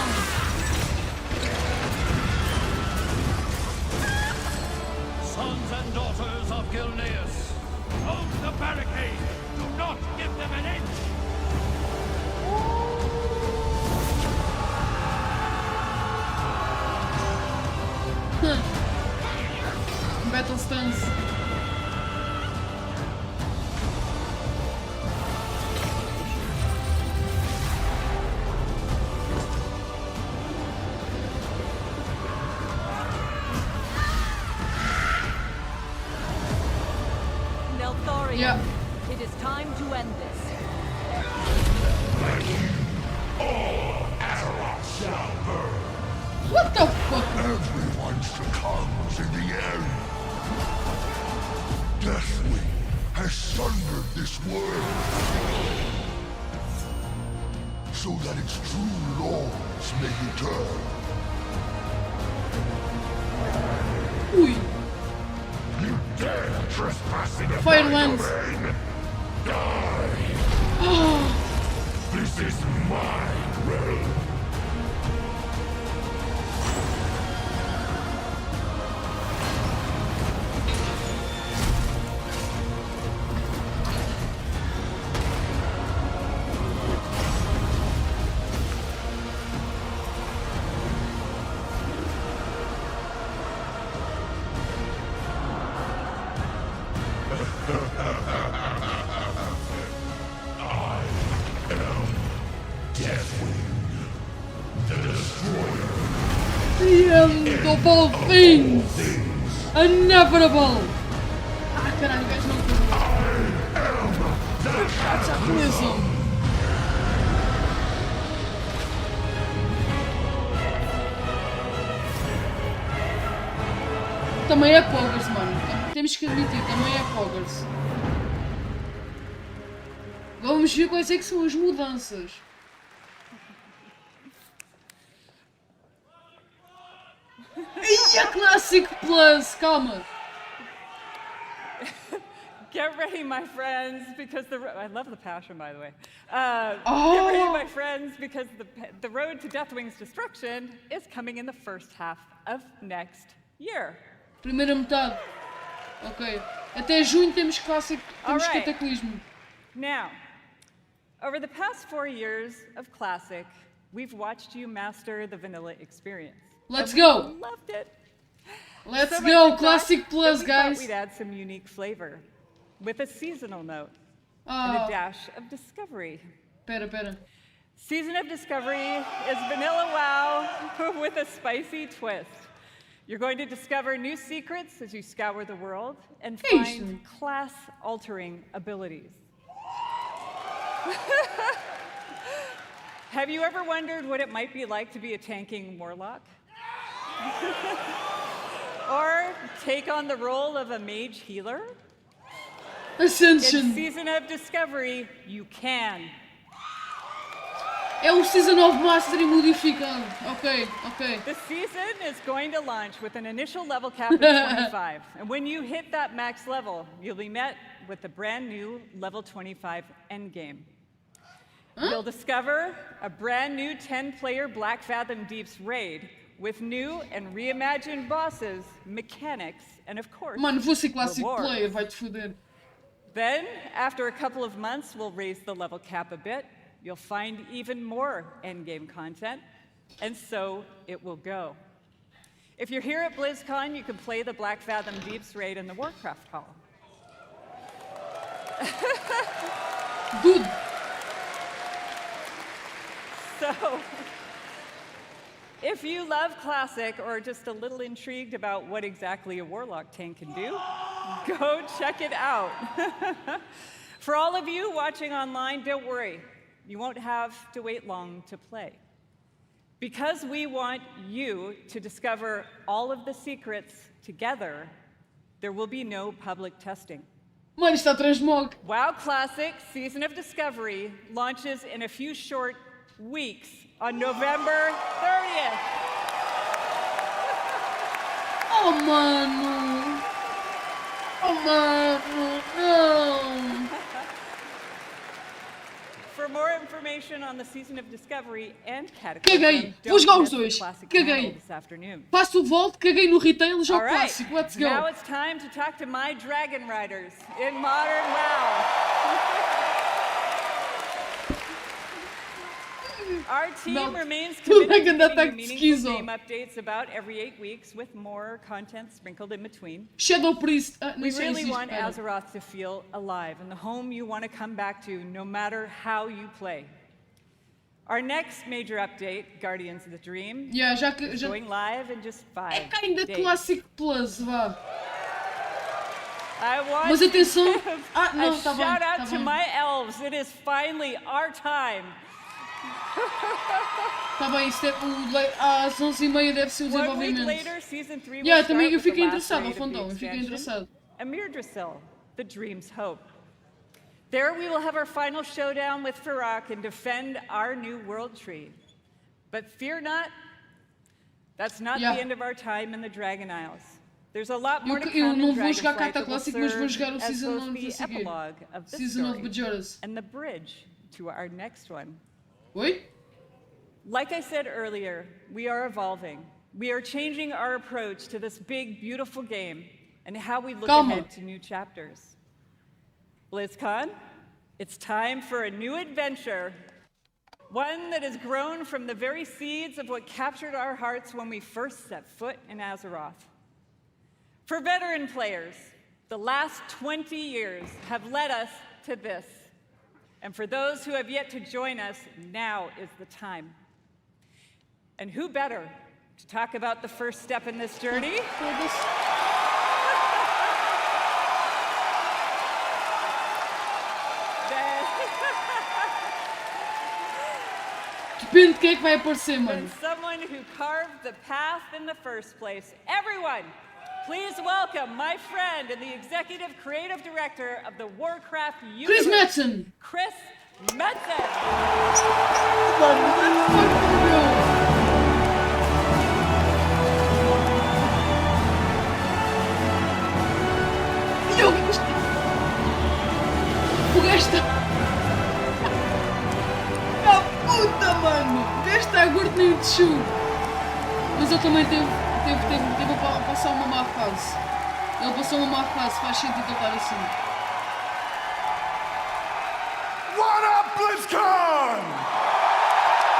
Sons and daughters of Gilneas, hold the barricade. Do not give them an inch. Battle stance. Neltharion, Yeah. it is time to end this. All Azeroth shall burn. What the fuck? Everyone succumbs in the end. so that its true lords may return. Ui. You dare trespass in Fire my lens. domain? Die! Oh. This is my realm. The end of all things! Inevitable! Ah, caralho, o gajo não correu. Cataclysm! Também é Poggers, mano. Temos que admitir, também é Poggers. Vamos ver quais é que são as mudanças. Eia, Classic Plus! Calma! Get ready, my friends, because I love the passion, by the way. Get ready, my friends, because the road to Deathwing's destruction is coming in the first half of next year. Primeira metade. Ok. Até junho temos Classic, temos Alright. Cataclysmo. Now, over the past 4 years of Classic, we've watched you master the vanilla experience. Let's And go. we loved it. Let's So much go, in fact Classic Plus, that we thought guys. We'd add some unique flavor with a seasonal note and Oh. a dash of discovery. Pera. Season of Discovery is vanilla wow with a spicy twist. You're going to discover new secrets as you scour the world and find class-altering abilities. Have you ever wondered what it might be like to be a tanking warlock? Or take on the role of a mage healer? Ascension. In Season of Discovery, you can. É o Season of Mastery modificado. Ok. The season is going to launch with an initial level cap of 25. And when you hit that max level, you'll be met with the brand new level 25 endgame. You'll discover a brand new 10-player Black Fathom Deeps raid with new and reimagined bosses, mechanics, and of course, Mano, vou ser Classic rewards. Player, vai-te foder. Then, after a couple of months, we'll raise the level cap a bit. You'll find even more endgame content, and so it will go. If you're here at BlizzCon, you can play the Black Fathom Deeps raid in the Warcraft Hall. Dude. So, if you love Classic or just a little intrigued about what exactly a Warlock tank can do, go check it out. For all of you watching online, don't worry. You won't have to wait long to play. Because we want you to discover all of the secrets together, there will be no public testing. Mano, está transmog. WoW Classic Season of Discovery launches in a few short weeks on November 30th. Oh, mano. Oh, mano. No. For more information on the Season of Discovery and Caguei. Cataclysm, Vou jogar don't os miss dois. the Classic Caguei. panel this afternoon. Passo o volto, caguei no retail, jogo All right, Classic. Let's go. now it's time to talk to my Dragon Riders in Modern WoW. Our team remains committed to giving you meaningful game updates about every 8 weeks with more content sprinkled in between. Shadow Priest. We really want Azeroth to feel alive and the home you want to come back to no matter how you play. Our next major update, Guardians of the Dream, is going live in just 5 Kinda days. Classic Plus, vá. I want Mas to atenção. give Ah, não, a tá bem, shout out tá to bem. my elves. It is finally our time. Tá bem, isto é às 11h30 deve ser o 1 week desenvolvimento. later, season 3 will Yeah, start também eu with the fiquei last interessado, raid of the Afondão, eu fiquei expansion, interessado. Amir Drasil, the Dream's Hope. There we will have our final showdown with Farak and defend our new world tree. But fear not, that's not the end of our time in the Dragon Isles. There's a lot more to come in Dragonflight that will serve as both the epilogue of this story and the bridge to our next one. Oi? Like I said earlier, we are evolving. We are changing our approach to this big, beautiful game and how we look ahead to new chapters. BlizzCon, it's time for a new adventure. One that has grown from the very seeds of what captured our hearts when we first set foot in Azeroth. For veteran players, the last 20 years have led us to this. And for those who have yet to join us, now is the time. And who better to talk about the first step in this journey? Depende de quem é que vai aparecer, mano. And someone who carved the path in the first place. Everyone, please welcome my friend and the executive creative director of the Warcraft universe, Chris Metzen. Chris Metzen. O gajo está... Ah, puta, mano! O gajo está gordo nem de chu. Mas ele também teve a passar uma má fase. Ele passou uma má fase, faz sentido ele estar assim. What up, Blizzcon?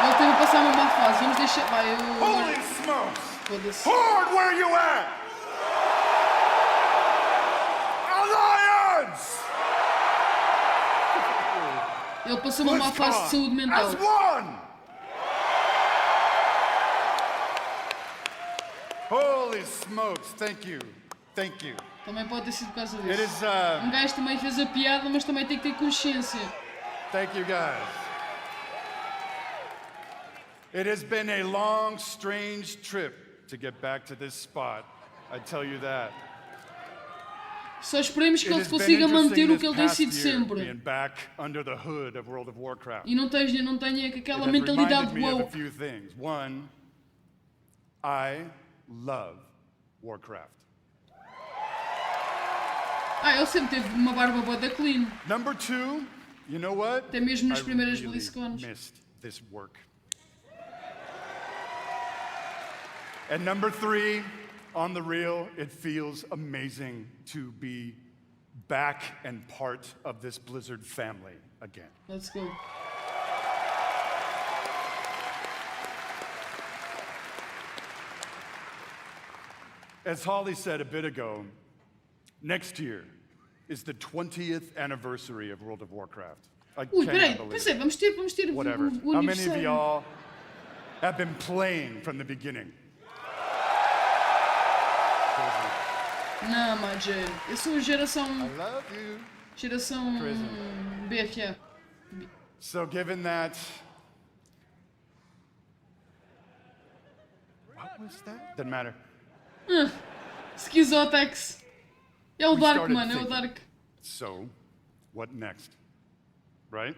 Ele teve a passar uma má fase. Vamos deixar... Vai, eu... Holy smokes! Foda-se. Horde, where you at? Alliance! Ele passou uma má fase de saúde mental. As one! Holy smokes, thank you. Thank you. Também pode ter sido por causa disso. It is, Um gajo também fez a piada, mas também tem que ter consciência. Thank you, guys. It has been a long, strange trip to get back to this spot. I tell you that. Só esperemos que ele consiga manter o que ele tem sido sempre. Being back under the hood of World of Warcraft. E não tenha aquela mentalidade woke. woke. A few things. One, I love Warcraft. Ele sempre teve uma barba boa da clean. Number two, you know what? Até mesmo nas primeiras really BlizzCons. Missed this work. And number three, on the real, it feels amazing to be back and part of this Blizzard family again. Let's go. As Holly said a bit ago, next year is the 20th anniversary of World of Warcraft. Peraí, vamos ter Whatever. o How many of aniversário. y'all have been playing from the beginning? Não, mas eu sou geração... I love you. Geração... BFA. So given that... What was that? Doesn't matter. Schizotex. É o We Dark, started mano, é o thinking, Dark. So, what next? Right?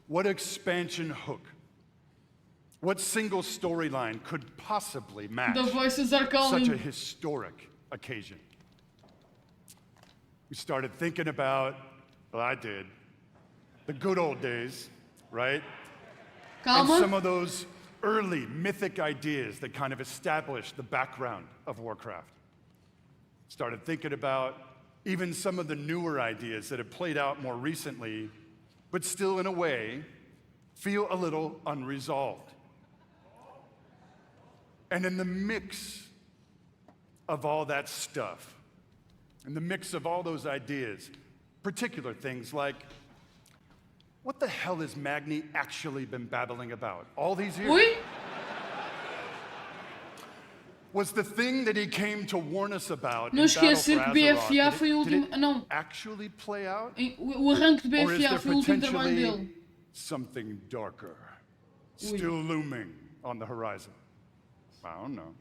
What expansion hook? What single storyline could possibly match The voices are calling. such a historic occasion? We started thinking about, well, I did, the good old days, right? Calma. And some of those early mythic ideas that kind of established the background of Warcraft. Started thinking about even some of the newer ideas that have played out more recently, but still in a way feel a little unresolved. And in the mix of all that stuff, in the mix of all those ideas, particular things like, what the hell has Magni actually been babbling about all these years? Oi? Was the thing that he came to warn us about Não in Battle esquecer for que Azeroth, BFA foi o did it último... Não. actually play out? O arranque de Or is BFA there foi o último trabalho potentially dele. something darker still looming on the horizon? I don't know.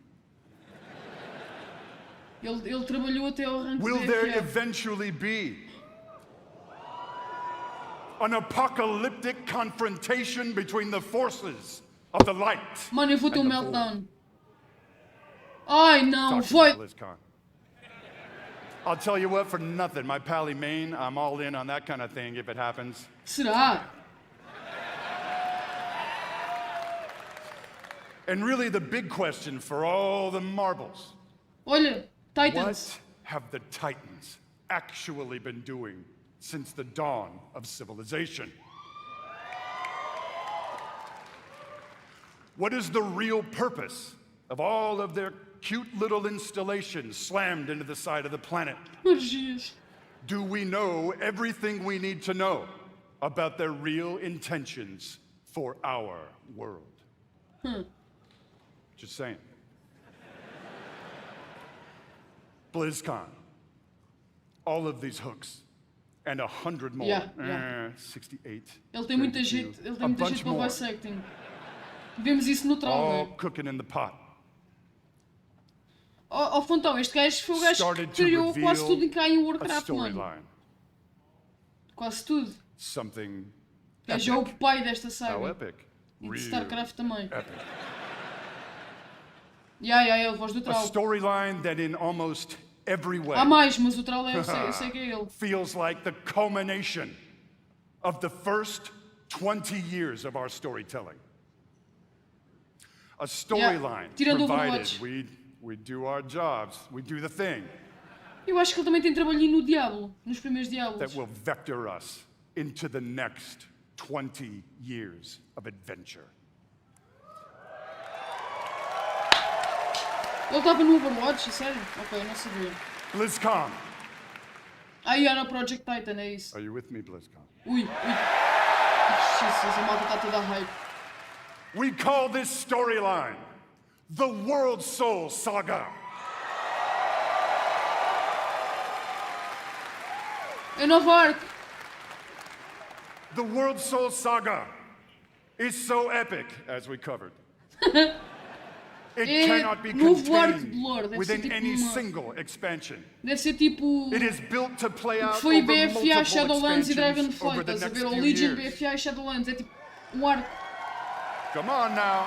Ele trabalhou até o arranque Will de there BFA. eventually be An apocalyptic confrontation between the forces of the light. Mano, eu vou ter um meltdown. Ai, não, Talk to foi. me, BlizzCon. I'll tell you what, for nothing, my pally Maine, I'm all in on that kind of thing if it happens. Será? And really the big question for all the marbles. Olha, Titans. What have the Titans actually been doing since the dawn of civilization? What is the real purpose of all of their cute little installations slammed into the side of the planet? Oh, jeez. Do we know everything we need to know about their real intentions for our world? Just saying. BlizzCon. All of these hooks. And 100 more. Yeah. 68. Ele tem muita 32, gente, ele a tem muita bunch gente para o more. voice acting. Vemos isso no troll, All né? cooking in the pot. Oh, Fontão, este gajo foi o gajo Started que to criou quase reveal tudo em cá em a Warcraft, mano. storyline. Quase tudo. Something O gajo é o epic. pai desta How saga. epic. E de Real StarCraft também. epic. Yeah, a voz do A troll. storyline that in almost every way Há mais, mas o troll é, eu sei que é ele. feels like the culmination of the first 20 years of our storytelling. A storyline tirando o provided Overwatch. we do our jobs, we do the thing Eu acho que ele também tem trabalhinho no Diablo, nos primeiros Diablos. that will vector us into the next 20 years of adventure. Ele estava no Overwatch, sério? Ok, não sabia. BlizzCon. Aí era o Project Titan, é isso. Are you with me, BlizzCon? Ui. Jesus, a malta está toda hype. We call this storyline the World Soul Saga. É Nova Ark. The World Soul Saga is so epic, as we covered. It É cannot be novo arco de contained lore, deve ser within tipo any uma... single expansion. Deve ser tipo... It is built to play O que out foi over BFA, multiple Shadowlands e expansions Dragonflight, over the estás a next ver? O few Legion, years. BFA e Shadowlands, é tipo um arco. Come on now.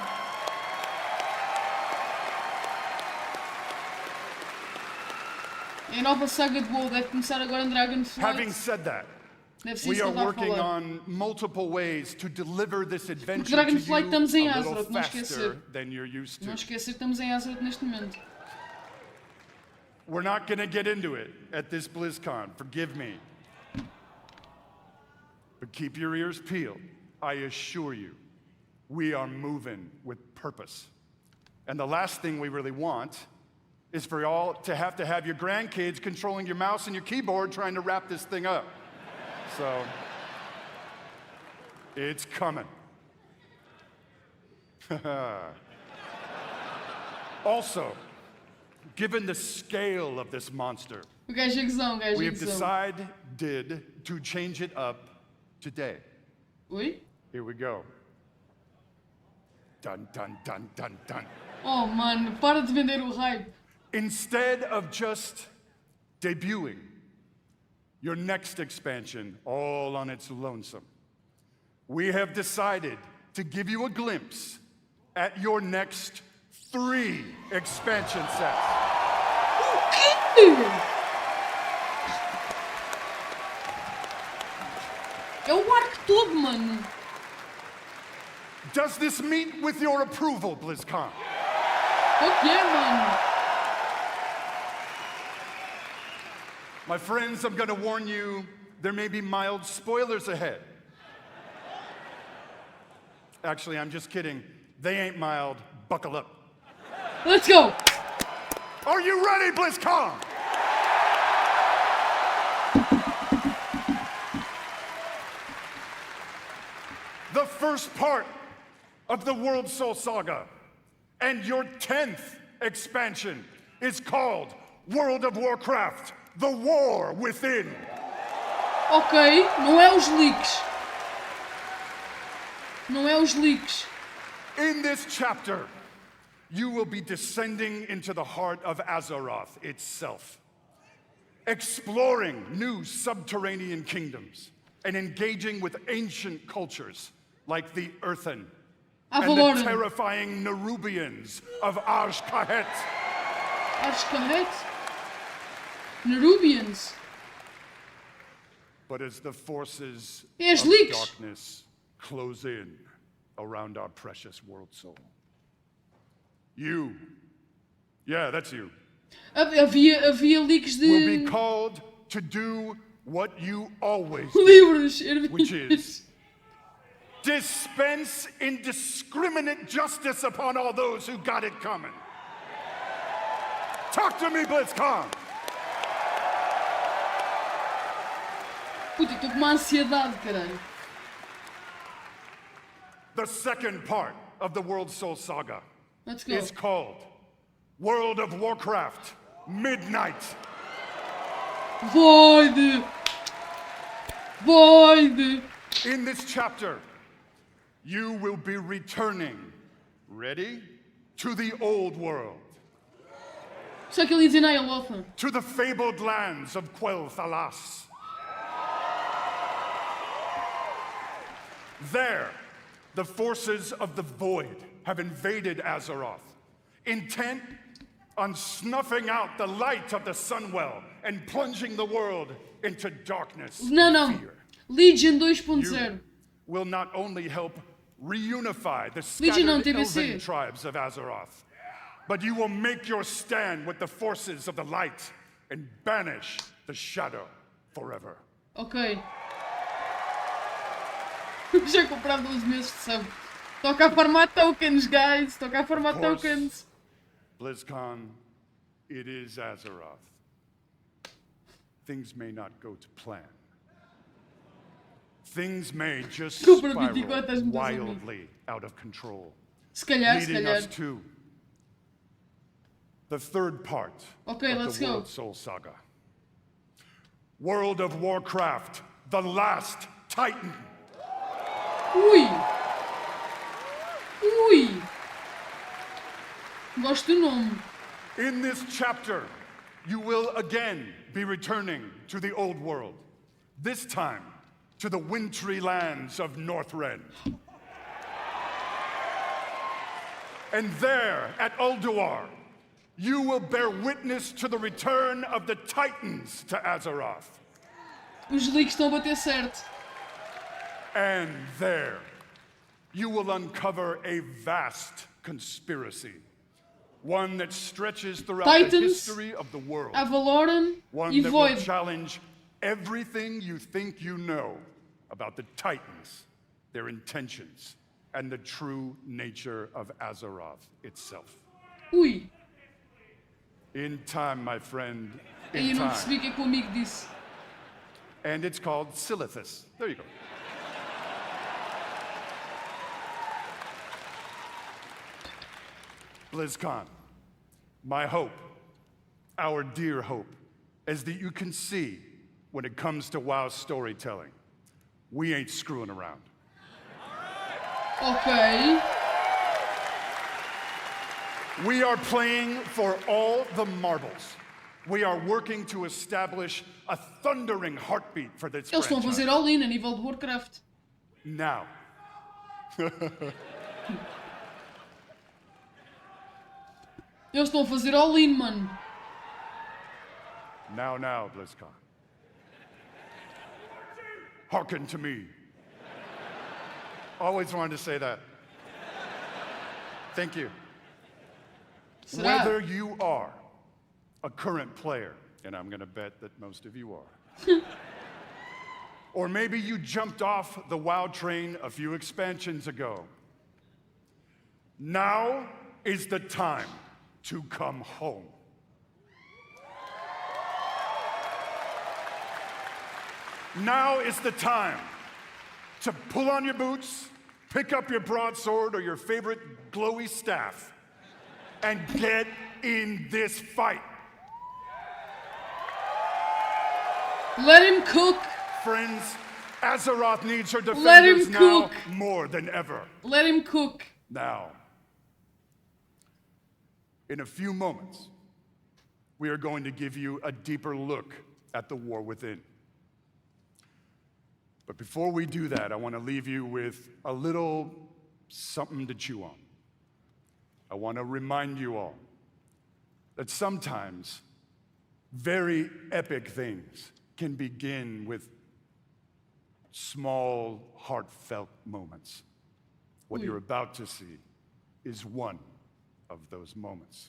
É a nova saga de WoW, deve começar agora em Dragonflight. Having said that, Deve ser we isso que are ele está a working falar. on multiple ways to deliver this adventure to Dragonflight you estamos em a little Azeroth, não faster esquecer. than you're used Não to. esquecer que estamos em Azeroth neste momento. We're not going to get into it at this BlizzCon, forgive me. But keep your ears peeled. I assure you, we are moving with purpose. And the last thing we really want is for y'all to have your grandkids controlling your mouse and your keyboard trying to wrap this thing up. So, it's coming. Also, given the scale of this monster, O gajo é gozão, o gajo we é have gozão. decided to change it up today. Oi? Here we go. Dun, dun, dun, dun, dun. Oh, mano, para de vender o hype. Instead of just debuting your next expansion all on its lonesome, we have decided to give you a glimpse at your next 3 expansion sets. É o arco todo, mano. Does this meet with your approval, BlizzCon? Ok, mano. My friends, I'm going to warn you, there may be mild spoilers ahead. Actually, I'm just kidding. They ain't mild. Buckle up. Let's go. Are you ready, BlizzCon? The first part of the World Soul Saga and your 10th expansion is called World of Warcraft, The War Within. Ok, não é os leaks. Não é os leaks. In this chapter, you will be descending into the heart of Azeroth itself, exploring new subterranean kingdoms and engaging with ancient cultures like the Earthen Ah, and the Valoran. terrifying Nerubians of Arshkahet. Arshkahet? Nerubians. But as the forces Yes, of leaks. darkness close in around our precious world soul, yeah, that's you, Havia leaks will be de called to do what you always livros. do, which is dispense indiscriminate justice upon all those who got it coming. Talk to me, Blizzcon! Puta, estou com uma ansiedade, caralho. The second part of the World Soul Saga Let's go. is called World of Warcraft Midnight. Void! Void! In this chapter, you will be returning, ready, to the old world, Só que ele ia dizer Nihilothna. to the fabled lands of Quel'Thalas. There, the forces of the Void have invaded Azeroth, intent on snuffing out the light of the Sunwell and plunging the world into darkness Não, and não. fear. Legion 2.0. Will not only help reunify the Legion não, scattered TBC. elven tribes of Azeroth, but you will make your stand with the forces of the light and banish the shadow forever. Ok. Já compraram 12 meses de sub. Toca a farmar tokens, guys. Toca a farmar Of course. tokens. BlizzCon, it is Azeroth. Things may not go to plan. Things may just Compra spiral 24 estás muito wildly out of control, Se calhar, se leading calhar. us to the third part Okay, of let's the go. World Soul Saga. World of Warcraft, the last Titan. Ui! Ui! Gosto do nome. In this chapter, you will again be returning to the old world, this time to the wintry lands of Northrend. And there, at Ulduar, you will bear witness to the return of the Titans to Azeroth. Os leaks estão a bater certo. And there, you will uncover a vast conspiracy, one that stretches throughout the Titans, history of the world. Avaloran One e that will Void. challenge everything you think you know about the Titans, their intentions, and the true nature of Azeroth itself. Ui! In time, my friend, Aí in eu não time. percebi o que é que o amigo disse. And it's called Silithus. There you go. BlizzCon, my hope, our dear hope, is that you can see when it comes to WoW storytelling, we ain't screwing around. Ok. We are playing for all the marbles. We are working to establish a thundering heartbeat for this Eles estão a franchise. fazer all-in a nível de Warcraft. Now. Eles estão a fazer all-in, mano. Now, BlizzCon. Hearken to me. Always wanted to say that. Thank you. Será? Whether you are a current player, and I'm going to bet that most of you are, or maybe you jumped off the WoW train a few expansions ago, now is the time to come home. Now is the time to pull on your boots, pick up your broadsword or your favorite glowy staff, and get in this fight. Let him cook. Friends, Azeroth needs her Let him defenders now cook. more than ever. Let him cook. Now, in a few moments, we are going to give you a deeper look at the war within. But before we do that, I want to leave you with a little something to chew on. I want to remind you all that sometimes very epic things can begin with small, heartfelt moments. What you're about to see is one of those moments.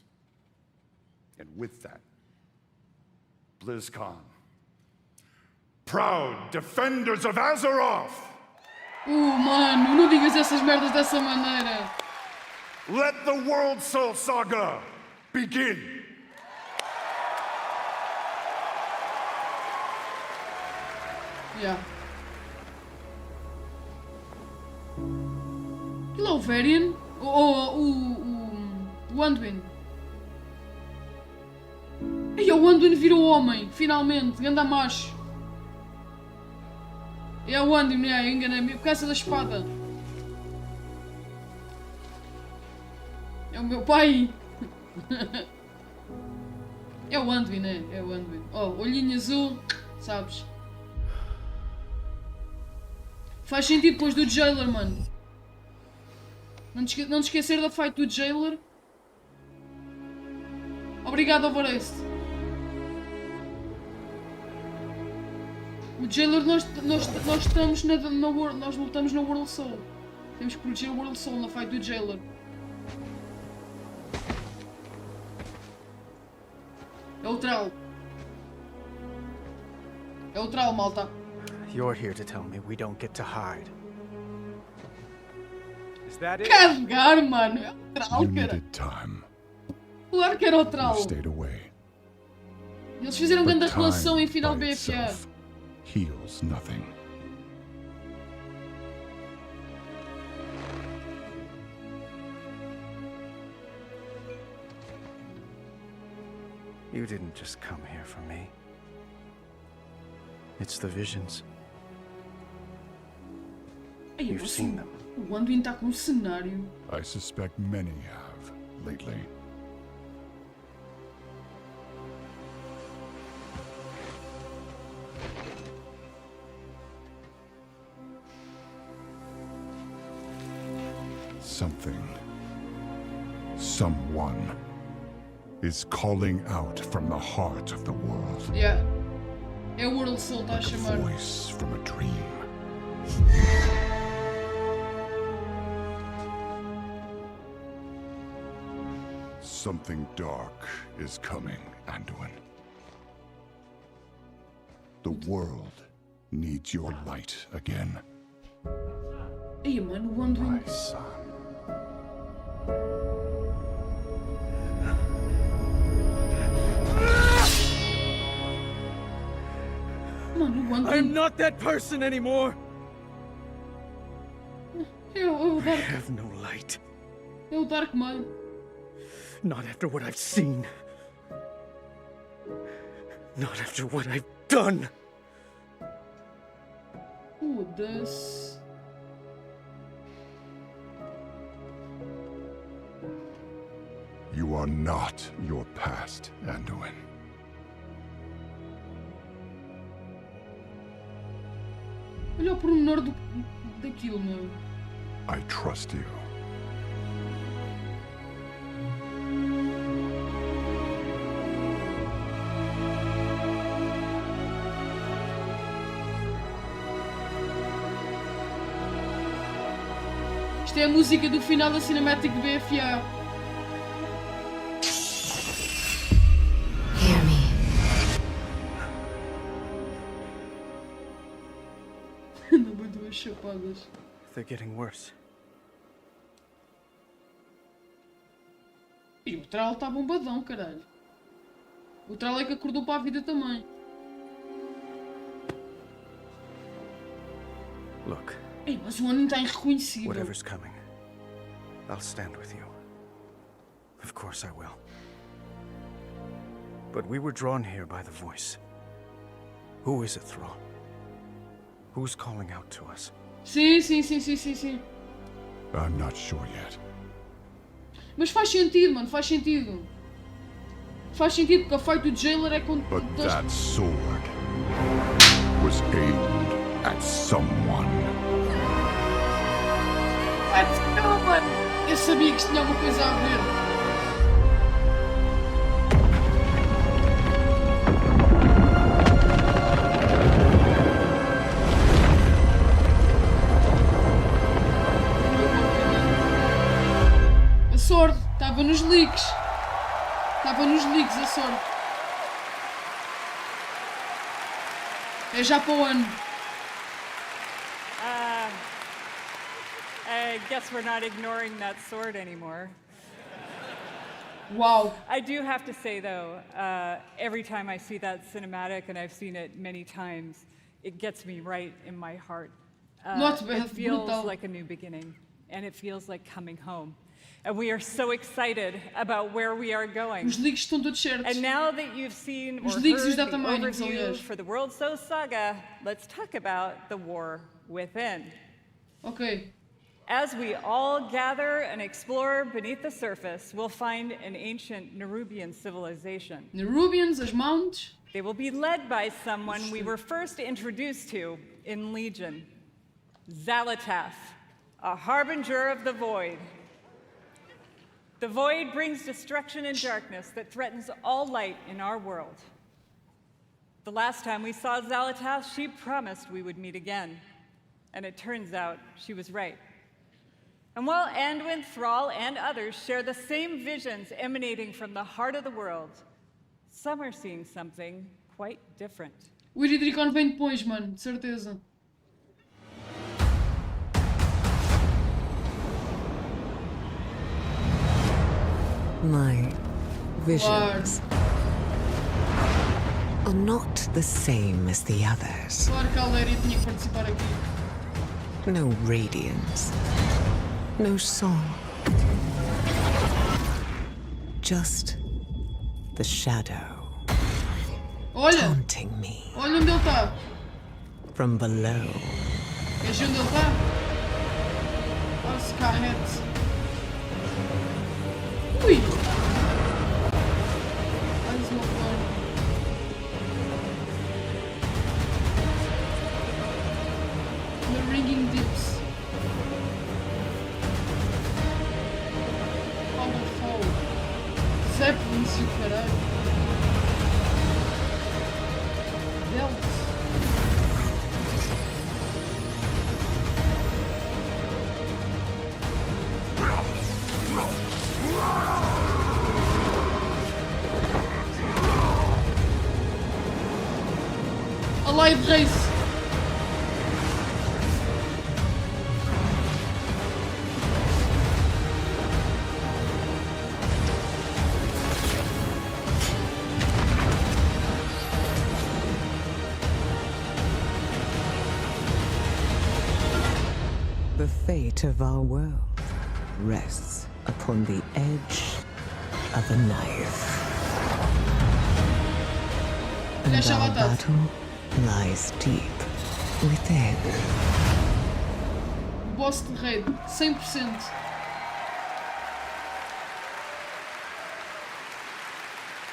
And with that, BlizzCon, proud defenders of Azeroth! Mano, não digas essas merdas dessa maneira. Let the World Soul Saga begin! Yeah. Aquilo é o Varian? O Anduin. E o Anduin virou homem, finalmente, ganda macho. É o Anduin, enganei-me, por causa da espada. É o meu pai. É o Anduin, é o Anduin. Oh, olhinho azul, sabes? Faz sentido depois do Jailer, mano. Não te esquecer da fight do Jailer. Obrigado, Overest. O Jailer, nós estamos nós lutamos na World Soul. Temos que proteger a World Soul na fight do Jailer. É o Troll. É o Troll, malta. You're here to tell me we don't get to hide. Is that it? Carregar, mano. É o Troll, You cara. needed time. Claro que era o You Troll. stayed away. Eles fizeram grande But relação time em final by BFA. itself heals nothing. You didn't just come here for me. It's the visions. Ai, You've seen them. O Anduin está com um cenário. I suspect many have lately. Something, someone is calling out from the heart of the world. Yeah. É o World Soul, está a Like a chamar. voice from a dream. Something dark is coming, Anduin. The world needs your light again. Ai, mano, o Anduin. My son. Mano, o Anduin. I'm not that person anymore. É o I Dark. have no light. É o Dark, mano. Not after what I've seen. Not after what I've done. Foda-se. You are not your past, Anduin. Olha o pormenor daquilo, meu. I trust you. Isto é a música do final da Cinematic de BFA. Hear me. Não vou duas chapadas. They're getting worse. E o Troll está bombadão, caralho. O Troll é que acordou para a vida também. Look, Ei, mas o Anduin está irreconhecível. whatever's coming, I'll stand with you. Of course I will. But we were drawn here by the voice. Who is it, Thrall? Who's calling out to us? Sim. I'm not sure yet. Mas faz sentido, mano, faz sentido. Faz sentido porque a fight do Jailer é com... But that sword was aimed at someone. Let's go, mano! Eu sabia que isto tinha alguma coisa a ver. A sorte, estava nos leaks. Estava nos leaks a sorte. É já para o ano. I guess we're not ignoring that sword anymore. Wow. I do have to say, though, every time I see that cinematic, and I've seen it many times, it gets me right in my heart. Not bad, it feels brutal. like a new beginning, and it feels like coming home. And we are so excited about where we are going. Os leaks estão todos certos. And now that you've seen or Os leaks e os heard the data minings, overview aliás. for the World So Saga, let's talk about the war within. Ok. As we all gather and explore beneath the surface, we'll find an ancient Nerubian civilization. Nerubians, as mounts. They will be led by someone we were first introduced to in Legion, Xalatath, a harbinger of the Void. The Void brings destruction and darkness that threatens all light in our world. The last time we saw Xalatath, she promised we would meet again. And it turns out she was right. And while Anduin, Thrall, and others share the same visions emanating from the heart of the world, some are seeing something quite different. O Iridricon vem depois, mano, de certeza. My visions are not the same as the others. Claro que a Aléria tinha que participar aqui. No radiance. No song. Just the shadow. Olha! Taunting me. Olha onde ele está. From below. Queres onde ele está? Olha se carrete. Ui! Olha se não for. The ringing dips. Powerful. Zeppelins e o caralho. Belts. A live race. The fate of our world rests upon the edge of a knife. And our battle lies deep within. Boss de raid, 100%.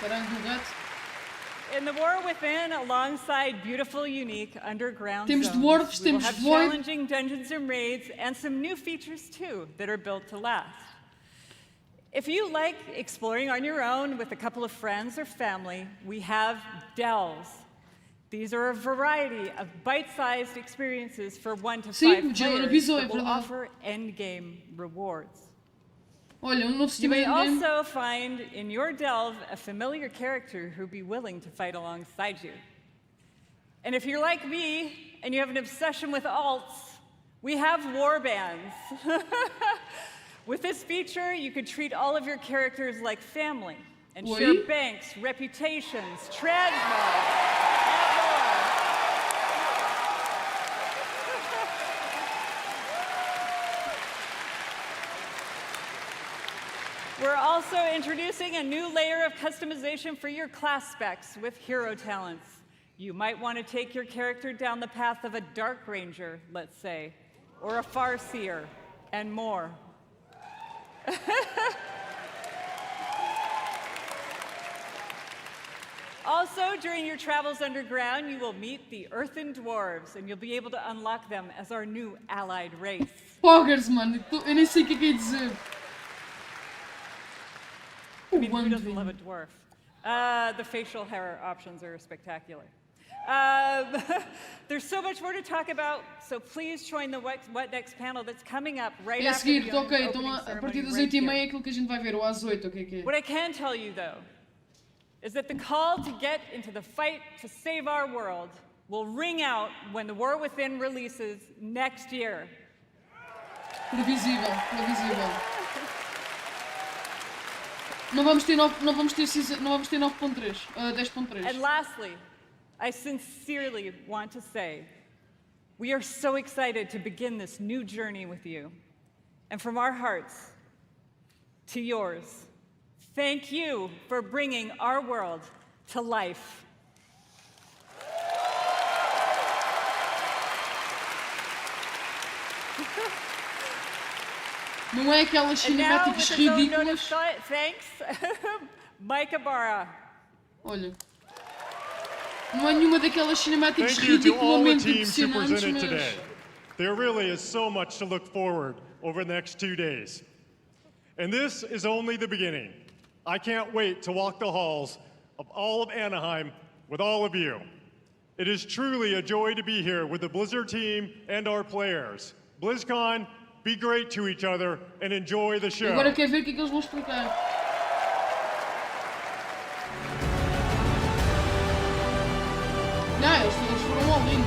Caralho do gato. In the War Within, alongside beautiful, unique underground Temos zones, dwarves, we will temos have void. challenging dungeons and raids, and some new features too that are built to last. If you like exploring on your own with a couple of friends or family, we have delves. These are a variety of bite-sized experiences for 1 to 5 Sim, já players avisou, é that will verdade. offer endgame rewards. Olha, novo You sistema may de game. also find in your delve a familiar character who'll be willing to fight alongside you. And if you're like me and you have an obsession with alts, we have warbands. With this feature, you could treat all of your characters like family and share Oui. banks, reputations, transmogs, We're also introducing a new layer of customization for your class specs with hero talents. You might want to take your character down the path of a Dark Ranger, let's say, or a Farseer, and more. Also, during your travels underground, you will meet the Earthen Dwarves, and you'll be able to unlock them as our new allied race. Poggers, mano. Eu nem sei o que é dizer. I mean, who doesn't love a dwarf? The facial hair options are spectacular. There's so much more to talk about, so please join the What Next panel that's coming up right É a after seguir, the ok, opening então a ceremony partir das right 8h30 here. é aquilo que a gente vai ver, ou às 8, o que é? What I can tell you, though, is that the call to get into the fight to save our world will ring out when The War Within releases next year. Previsível, previsível. Não vamos ter 9.3, 10.3. And lastly, I sincerely want to say, we are so excited to begin this new journey with you. And from our hearts to yours, thank you for bringing our world to life. Não é aquelas cinemáticas ridículas. Thanks, Mike Ibarra. Olha. Não é nenhuma daquelas cinemáticas Thank you to all the ridiculamente teams who impressionantes, presented mas... today. There really is so much to look forward over the next 2 days. And this is only the beginning. I can't wait to walk the halls of all of Anaheim with all of you. It is truly a joy to be here with the Blizzard team and our players. BlizzCon, be great to each other and enjoy the show. Agora quer ver o que é que eles vão explicar. Não, eles foram all in.